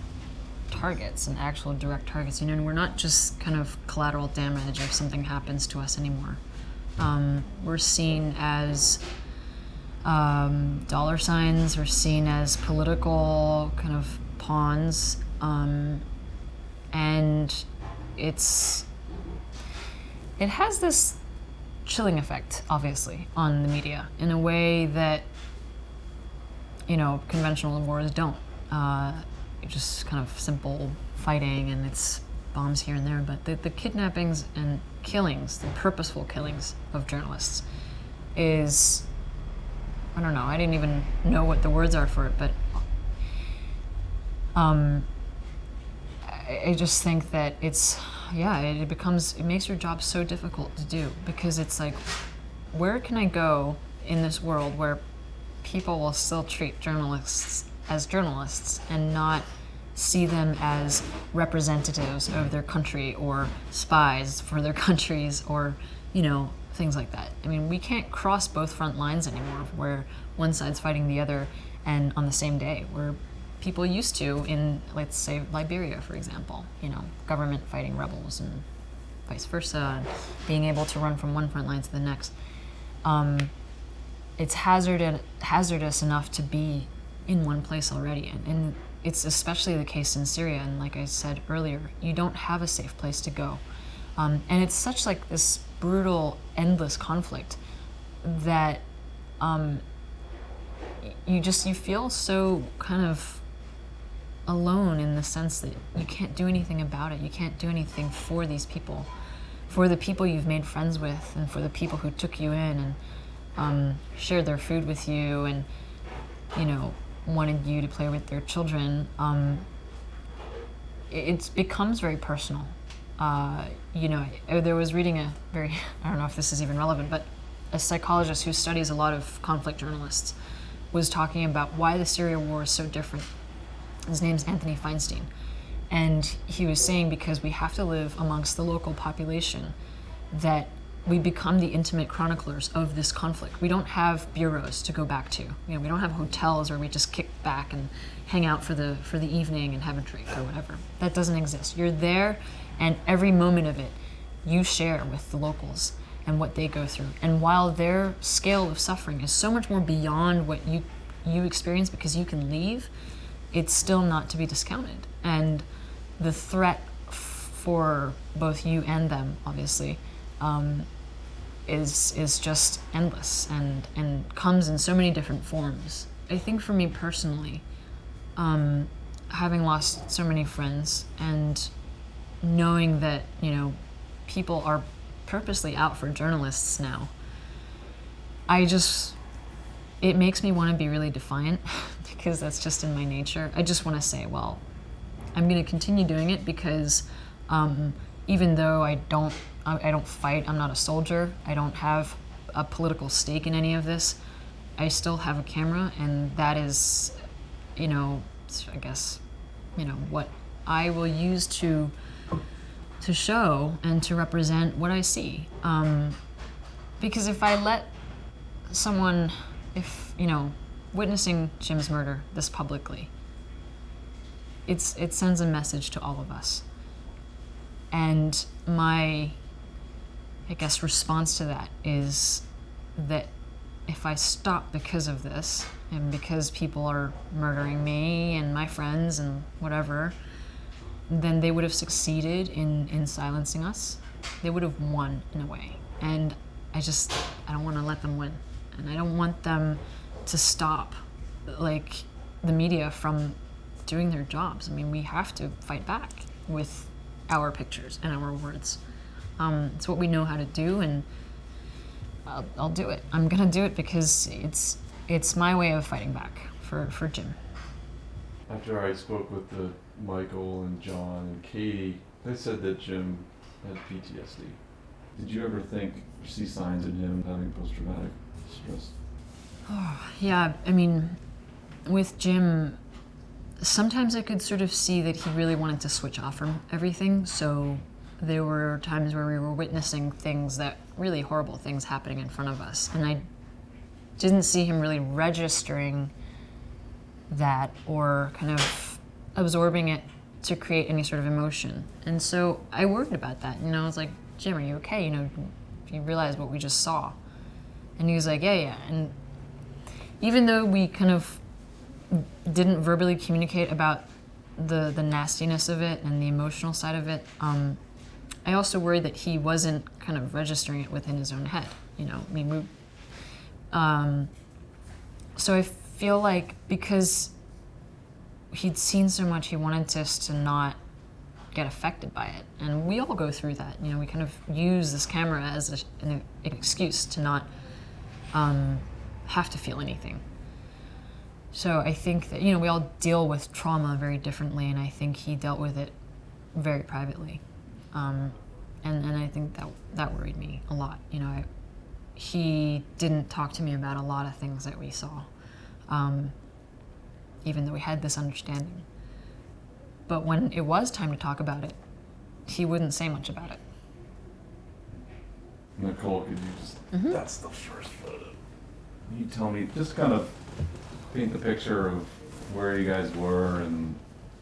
targets, and actual direct targets, and we're not just kind of collateral damage if something happens to us anymore. We're seen as dollar signs, we're seen as political kind of pawns, and it has this chilling effect, obviously, on the media in a way that conventional wars don't. Just kind of simple fighting and it's bombs here and there, but the kidnappings and killings, the purposeful killings of journalists, is, I don't know, I didn't even know what the words are for it, but I just think that it makes your job so difficult to do, because it's like, where can I go in this world where people will still treat journalists as journalists and not see them as representatives of their country or spies for their countries, or things like that. I mean, we can't cross both front lines anymore, where one side's fighting the other and on the same day, where people used to in, let's say, Liberia, for example, government fighting rebels and vice versa, and being able to run from one front line to the next. It's hazardous enough to be in one place already, and it's especially the case in Syria, and like I said earlier, you don't have a safe place to go. And it's such this brutal, endless conflict that you feel so kind of alone in the sense that you can't do anything about it. You can't do anything for these people, for the people you've made friends with, and for the people who took you in and shared their food with you and, wanted you to play with their children. It becomes very personal. There was reading I don't know if this is even relevant, but a psychologist who studies a lot of conflict journalists was talking about why the Syria war is so different. His name's Anthony Feinstein. And he was saying because we have to live amongst the local population, that we become the intimate chroniclers of this conflict. We don't have bureaus to go back to. We don't have hotels where we just kick back and hang out for the evening and have a drink or whatever. That doesn't exist. You're there, and every moment of it you share with the locals and what they go through. And while their scale of suffering is so much more beyond what you experience because you can leave, it's still not to be discounted. And the threat for both you and them, obviously, is just endless and comes in so many different forms. I think for me personally, having lost so many friends and knowing that, people are purposely out for journalists now, it makes me want to be really defiant because that's just in my nature. I just want to say, well, I'm going to continue doing it because even though I don't fight, I'm not a soldier, I don't have a political stake in any of this, I still have a camera, and that is, I guess, what I will use to show and to represent what I see. Because if I let someone, witnessing Jim's murder this publicly, it sends a message to all of us. And my, response to that is that if I stop because of this, and because people are murdering me and my friends and whatever, then they would have succeeded in silencing us. They would have won in a way. And I don't want to let them win. And I don't want them to stop, the media from doing their jobs. I mean, we have to fight back with our pictures and our words. It's what we know how to do, and I'll do it. I'm gonna do it because it's my way of fighting back for Jim. After I spoke with Michael and John and Katie, they said that Jim had PTSD. Did you ever see signs in him having post-traumatic stress? Oh, yeah, I mean, with Jim, sometimes I could sort of see that he really wanted to switch off from everything. So there were times where we were witnessing things, really horrible things happening in front of us. And I didn't see him really registering that or kind of absorbing it to create any sort of emotion. And so I worried about that. I was like, Jim, are you okay? Do you realize what we just saw? And he was like, yeah. And even though we kind of didn't verbally communicate about the nastiness of it and the emotional side of it, I also worried that he wasn't kind of registering it within his own head. So I feel like because he'd seen so much, he wanted us to not get affected by it. And we all go through that. We kind of use this camera as an excuse to not have to feel anything. So I think that, we all deal with trauma very differently, and I think he dealt with it very privately. And I think that worried me a lot. He didn't talk to me about a lot of things that we saw, even though we had this understanding. But when it was time to talk about it, he wouldn't say much about it. Nicole, could you just, Mm-hmm. That's the first photo. Can you tell me, just kind of paint the picture of where you guys were and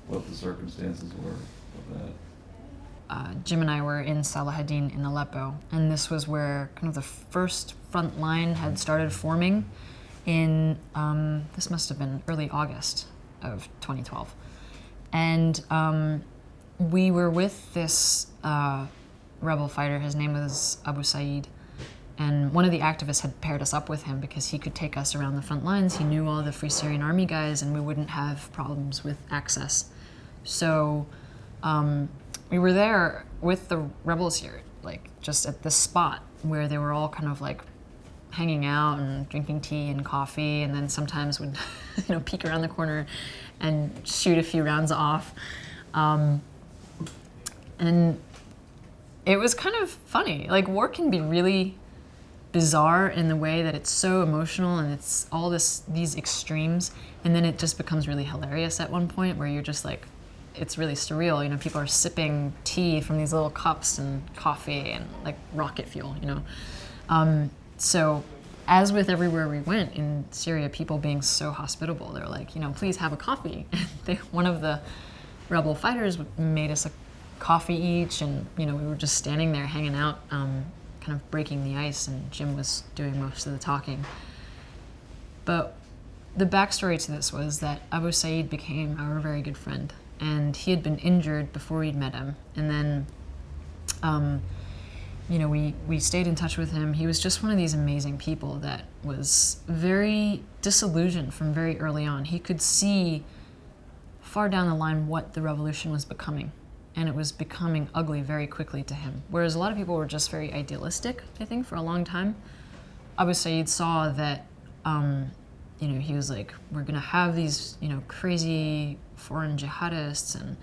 what the circumstances were of that? Jim and I were in Salahadin in Aleppo, and this was where kind of the first front line had started forming in, this must have been early August of 2012. And we were with this rebel fighter. His name was Abu Said. And one of the activists had paired us up with him because he could take us around the front lines. He knew all the Free Syrian Army guys, and we wouldn't have problems with access. So we were there with the rebels here, like just at this spot where they were all kind of like hanging out and drinking tea and coffee, and then sometimes would peek around the corner and shoot a few rounds off. And it was kind of funny. Like, war can be really bizarre in the way that it's so emotional and it's all these extremes, and then it just becomes really hilarious at one point where you're just like, it's really surreal. People are sipping tea from these little cups and coffee and like rocket fuel, So as with everywhere we went in Syria, people being so hospitable, they're like, please have a coffee. One of the rebel fighters made us a coffee each, and we were just standing there hanging out, kind of breaking the ice, and Jim was doing most of the talking. But the backstory to this was that Abu Said became our very good friend, and he had been injured before we'd met him, and then we stayed in touch with him. He was just one of these amazing people that was very disillusioned from very early on. He could see far down the line what the revolution was becoming, and it was becoming ugly very quickly to him. Whereas a lot of people were just very idealistic, I think, for a long time. Abu Said saw that, he was like, we're gonna have these, crazy foreign jihadists, and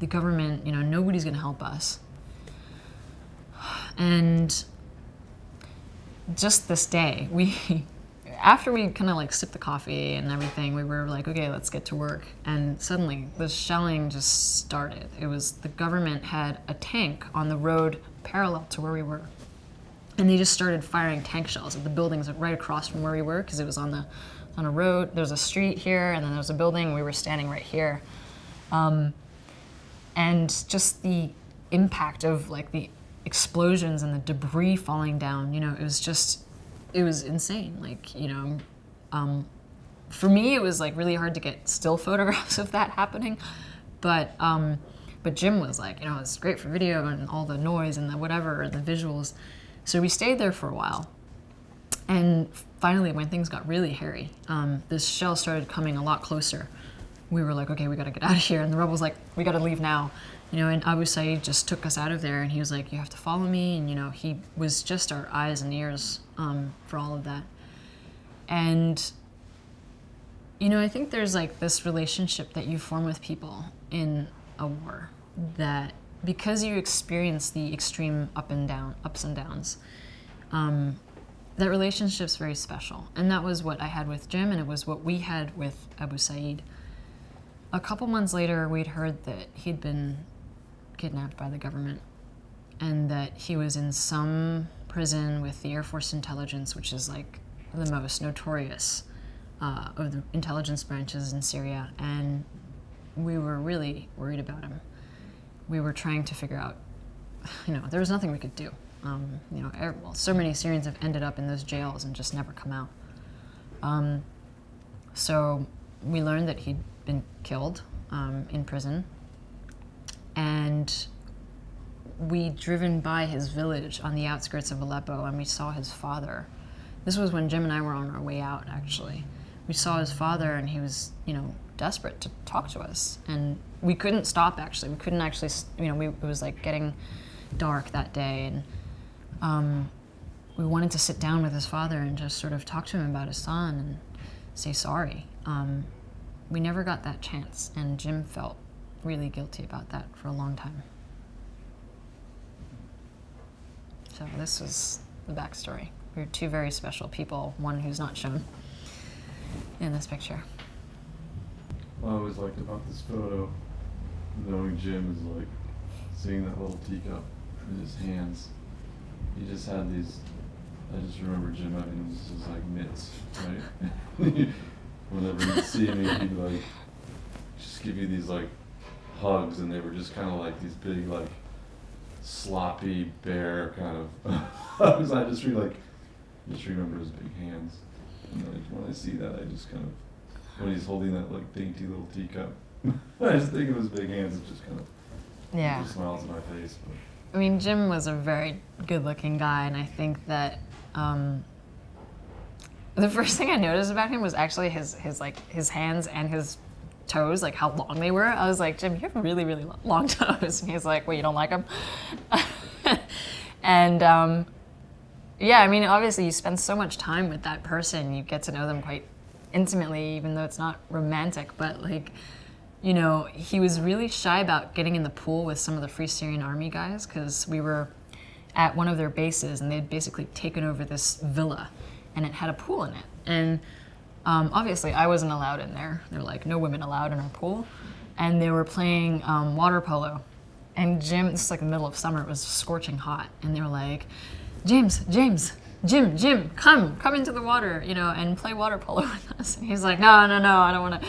the government, nobody's gonna help us. And just this day, after we kind of like sipped the coffee and everything, we were like, okay, let's get to work. And suddenly the shelling just started. It was, the government had a tank on the road parallel to where we were. And they just started firing tank shells at the buildings right across from where we were, because it was on a road. There was a street here, and then there was a building. We were standing right here. And just the impact of like the explosions and the debris falling down, it was insane. Like, for me, it was like really hard to get still photographs of that happening. But Jim was like, it's great for video and all the noise and the whatever and the visuals. So we stayed there for a while. And finally, when things got really hairy, this shell started coming a lot closer. We were like, okay, we gotta get out of here. And the rebels like, we gotta leave now. And Abu Said just took us out of there, and he was like, you have to follow me. And, he was just our eyes and ears for all of that. And, I think there's like this relationship that you form with people in a war, that because you experience the extreme ups and downs, that relationship's very special. And that was what I had with Jim, and it was what we had with Abu Said. A couple months later, we'd heard that he'd been kidnapped by the government, and that he was in some prison with the Air Force intelligence, which is like the most notorious of the intelligence branches in Syria. And we were really worried about him. We were trying to figure out, there was nothing we could do. So many Syrians have ended up in those jails and just never come out. So we learned that he'd been killed in prison, and we'd driven by his village on the outskirts of Aleppo, and we saw his father. This was when Jim and I were on our way out, actually. We saw his father, and he was, desperate to talk to us, and we couldn't stop, actually. We couldn't actually, it was like getting dark that day, and we wanted to sit down with his father and just sort of talk to him about his son and say sorry. We never got that chance, and Jim felt really guilty about that for a long time. So this was the backstory. We were two very special people, one who's not shown in this picture. What I always liked about this photo, knowing Jim, is like seeing that little teacup in his hands. He just had these, I just remember Jim having these like mitts, right? Whenever you'd see him, he'd like just give you these like hugs, and they were just kind of like these big like sloppy bear kind of hugs. I just remember his big hands, and when I see that, I just kind of, when he's holding that like dainty little teacup, I just think of his big hands. It just kind of just smiles in my face. But. I mean, Jim was a very good-looking guy, and I think that the first thing I noticed about him was actually his hands and his toes, like how long they were. I was like, Jim, you have really, really long toes. And he's like, well, you don't like them? And yeah, I mean, obviously you spend so much time with that person, you get to know them quite intimately, even though it's not romantic, but like, you know, he was really shy about getting in the pool with some of the Free Syrian Army guys, because we were at one of their bases and they'd basically taken over this villa and it had a pool in it. And obviously I wasn't allowed in there. They were like, no women allowed in our pool. And they were playing water polo. And Jim, this is like the middle of summer, it was scorching hot. And they were like, Jim, come into the water, you know, and play water polo with us. And he's like, no, I don't want to.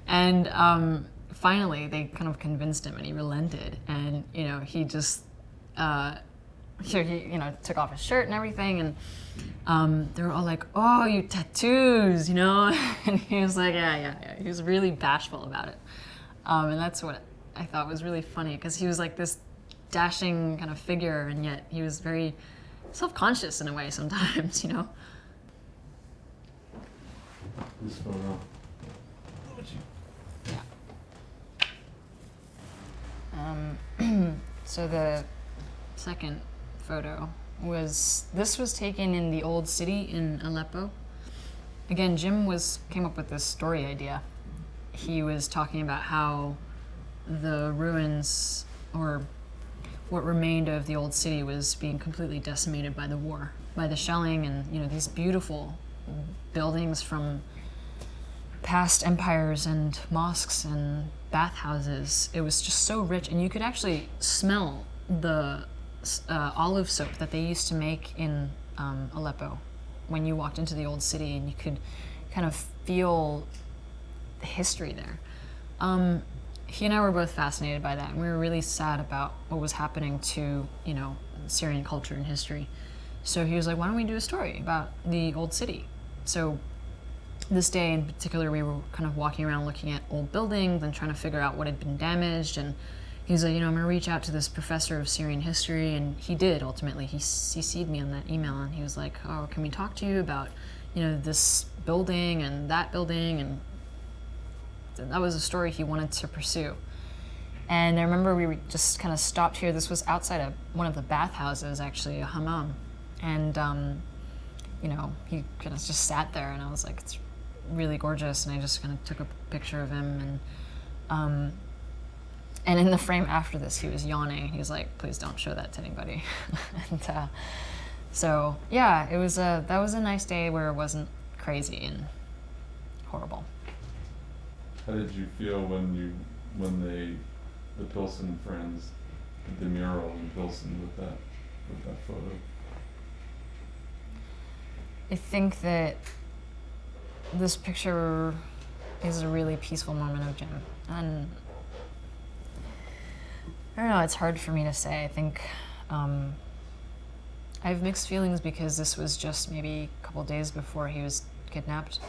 And finally they kind of convinced him and he relented. And, you know, he just, he you know, took off his shirt and everything. And they were all like, oh, you tattoos, you know? And he was like, yeah. He was really bashful about it. And that's what I thought was really funny, because he was like this dashing kind of figure, and yet he was very self-conscious in a way sometimes, you know? This photo. Yeah. So the second photo was taken in the old city in Aleppo. Again, Jim came up with this story idea. He was talking about how the ruins, or what remained of the old city, was being completely decimated by the war, by the shelling, and, you know, these beautiful buildings from past empires and mosques and bathhouses. It was just so rich, and you could actually smell the olive soap that they used to make in Aleppo when you walked into the old city, and you could kind of feel the history there. He and I were both fascinated by that, and we were really sad about what was happening to, you know, Syrian culture and history. So he was like, why don't we do a story about the old city? So this day in particular, we were kind of walking around looking at old buildings and trying to figure out what had been damaged. And he was like, you know, I'm going to reach out to this professor of Syrian history. And he did, ultimately. He CC'd me on that email, and he was like, oh, can we talk to you about, you know, this building and that building? And that was a story he wanted to pursue. And I remember we just kind of stopped here. This was outside of one of the bathhouses, actually, a hammam. And, you know, he kind of just sat there, and I was like, it's really gorgeous. And I just kind of took a picture of him. And in the frame after this, he was yawning. He was like, please don't show that to anybody. And so, yeah, that was a nice day where it wasn't crazy and horrible. How did you feel when the Pilsen friends did the mural in Pilsen with that photo? I think that this picture is a really peaceful moment of Jim. And I don't know, it's hard for me to say. I think I have mixed feelings, because this was just maybe a couple days before he was kidnapped.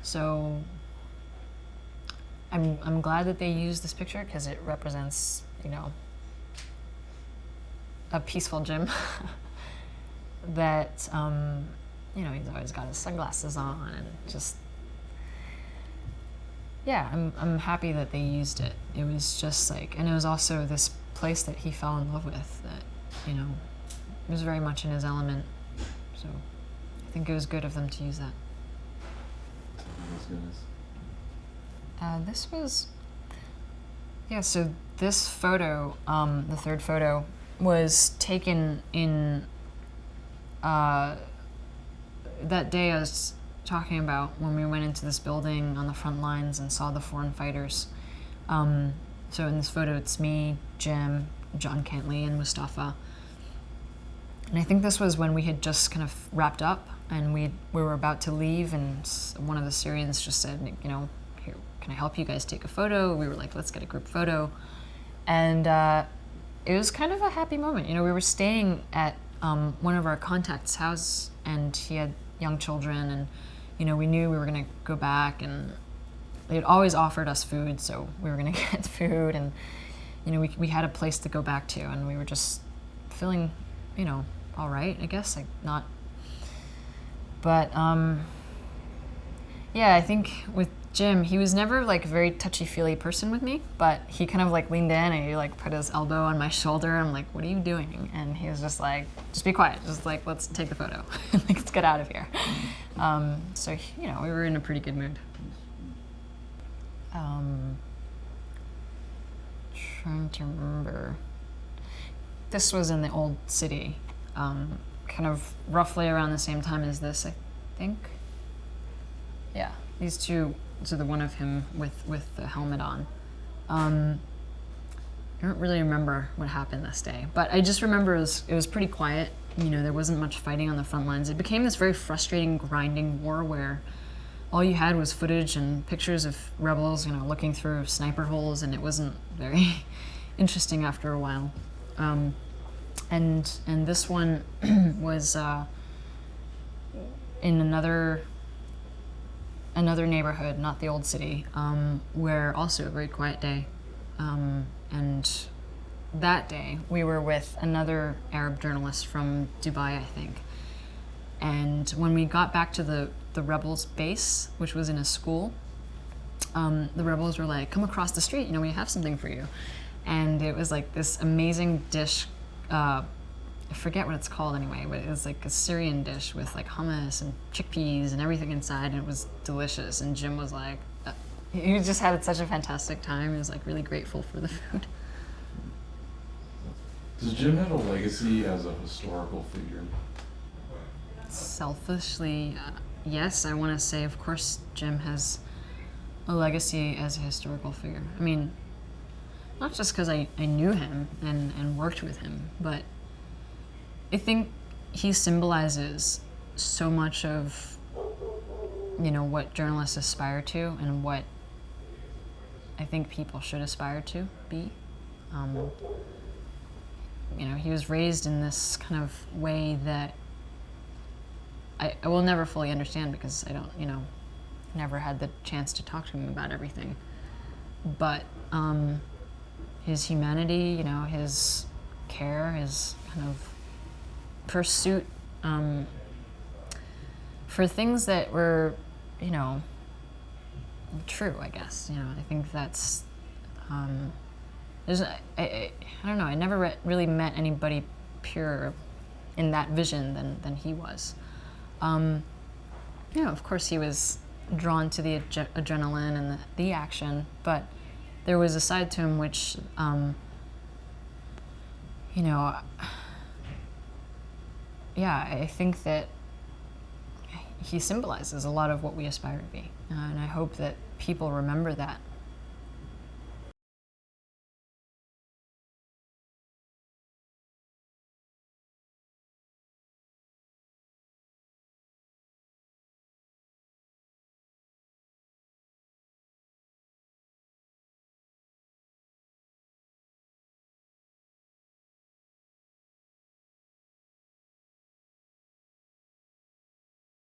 So I'm glad that they used this picture, because it represents, you know, a peaceful Jim. That, you know, he's always got his sunglasses on, and just, yeah, I'm happy that they used it. It was just like, and it was also this place that he fell in love with, that, you know, was very much in his element. So I think it was good of them to use that. This was, yeah, so this photo, the third photo, was taken in that day I was talking about, when we went into this building on the front lines and saw the foreign fighters. So in this photo, it's me, Jim, John Cantley, and Mustafa. And I think this was when we had just kind of wrapped up, and we were about to leave, and one of the Syrians just said, you know, here, can I help you guys take a photo? We were like, let's get a group photo. And it was kind of a happy moment. You know, we were staying at one of our contacts' house, and he had young children, and, you know, we knew we were going to go back, and they had always offered us food, so we were going to get food, and, you know, we had a place to go back to, and we were just feeling, you know, all right, I guess, like, not, but, yeah, I think with Jim, he was never like a very touchy-feely person with me, but he kind of like leaned in and he like put his elbow on my shoulder. I'm like, what are you doing? And he was just like, just be quiet. Just like, let's take the photo. Like, let's get out of here. So, you know, we were in a pretty good mood. Trying to remember. This was in the old city, kind of roughly around the same time as this, I think. Yeah, these two. So the one of him with the helmet on. I don't really remember what happened this day, but I just remember it was pretty quiet. You know, there wasn't much fighting on the front lines. It became this very frustrating, grinding war where all you had was footage and pictures of rebels, you know, looking through sniper holes, and it wasn't very interesting after a while. And this one was in another neighborhood, not the old city, where also a very quiet day. And that day, we were with another Arab journalist from Dubai, I think. And when we got back to the rebels' base, which was in a school, the rebels were like, come across the street, you know, we have something for you. And it was like this amazing dish, I forget what it's called anyway, but it was like a Syrian dish with like hummus and chickpeas and everything inside, and it was delicious. And Jim was like, he just had such a fantastic time. He was like really grateful for the food. Does Jim have a legacy as a historical figure? Selfishly, yes, I want to say, of course, Jim has a legacy as a historical figure. I mean, not just because I knew him and worked with him, but I think he symbolizes so much of, you know, what journalists aspire to and what I think people should aspire to be. You know, he was raised in this kind of way that I will never fully understand because I don't, you know, never had the chance to talk to him about everything. But his humanity, you know, his care, his kind of pursuit for things that were, you know, true, I guess. You know, I think that's, I don't know, I never really met anybody purer in that vision than he was. You know, of course he was drawn to the adrenaline and the action, but there was a side to him which, you know, yeah, I think that he symbolizes a lot of what we aspire to be. And I hope that people remember that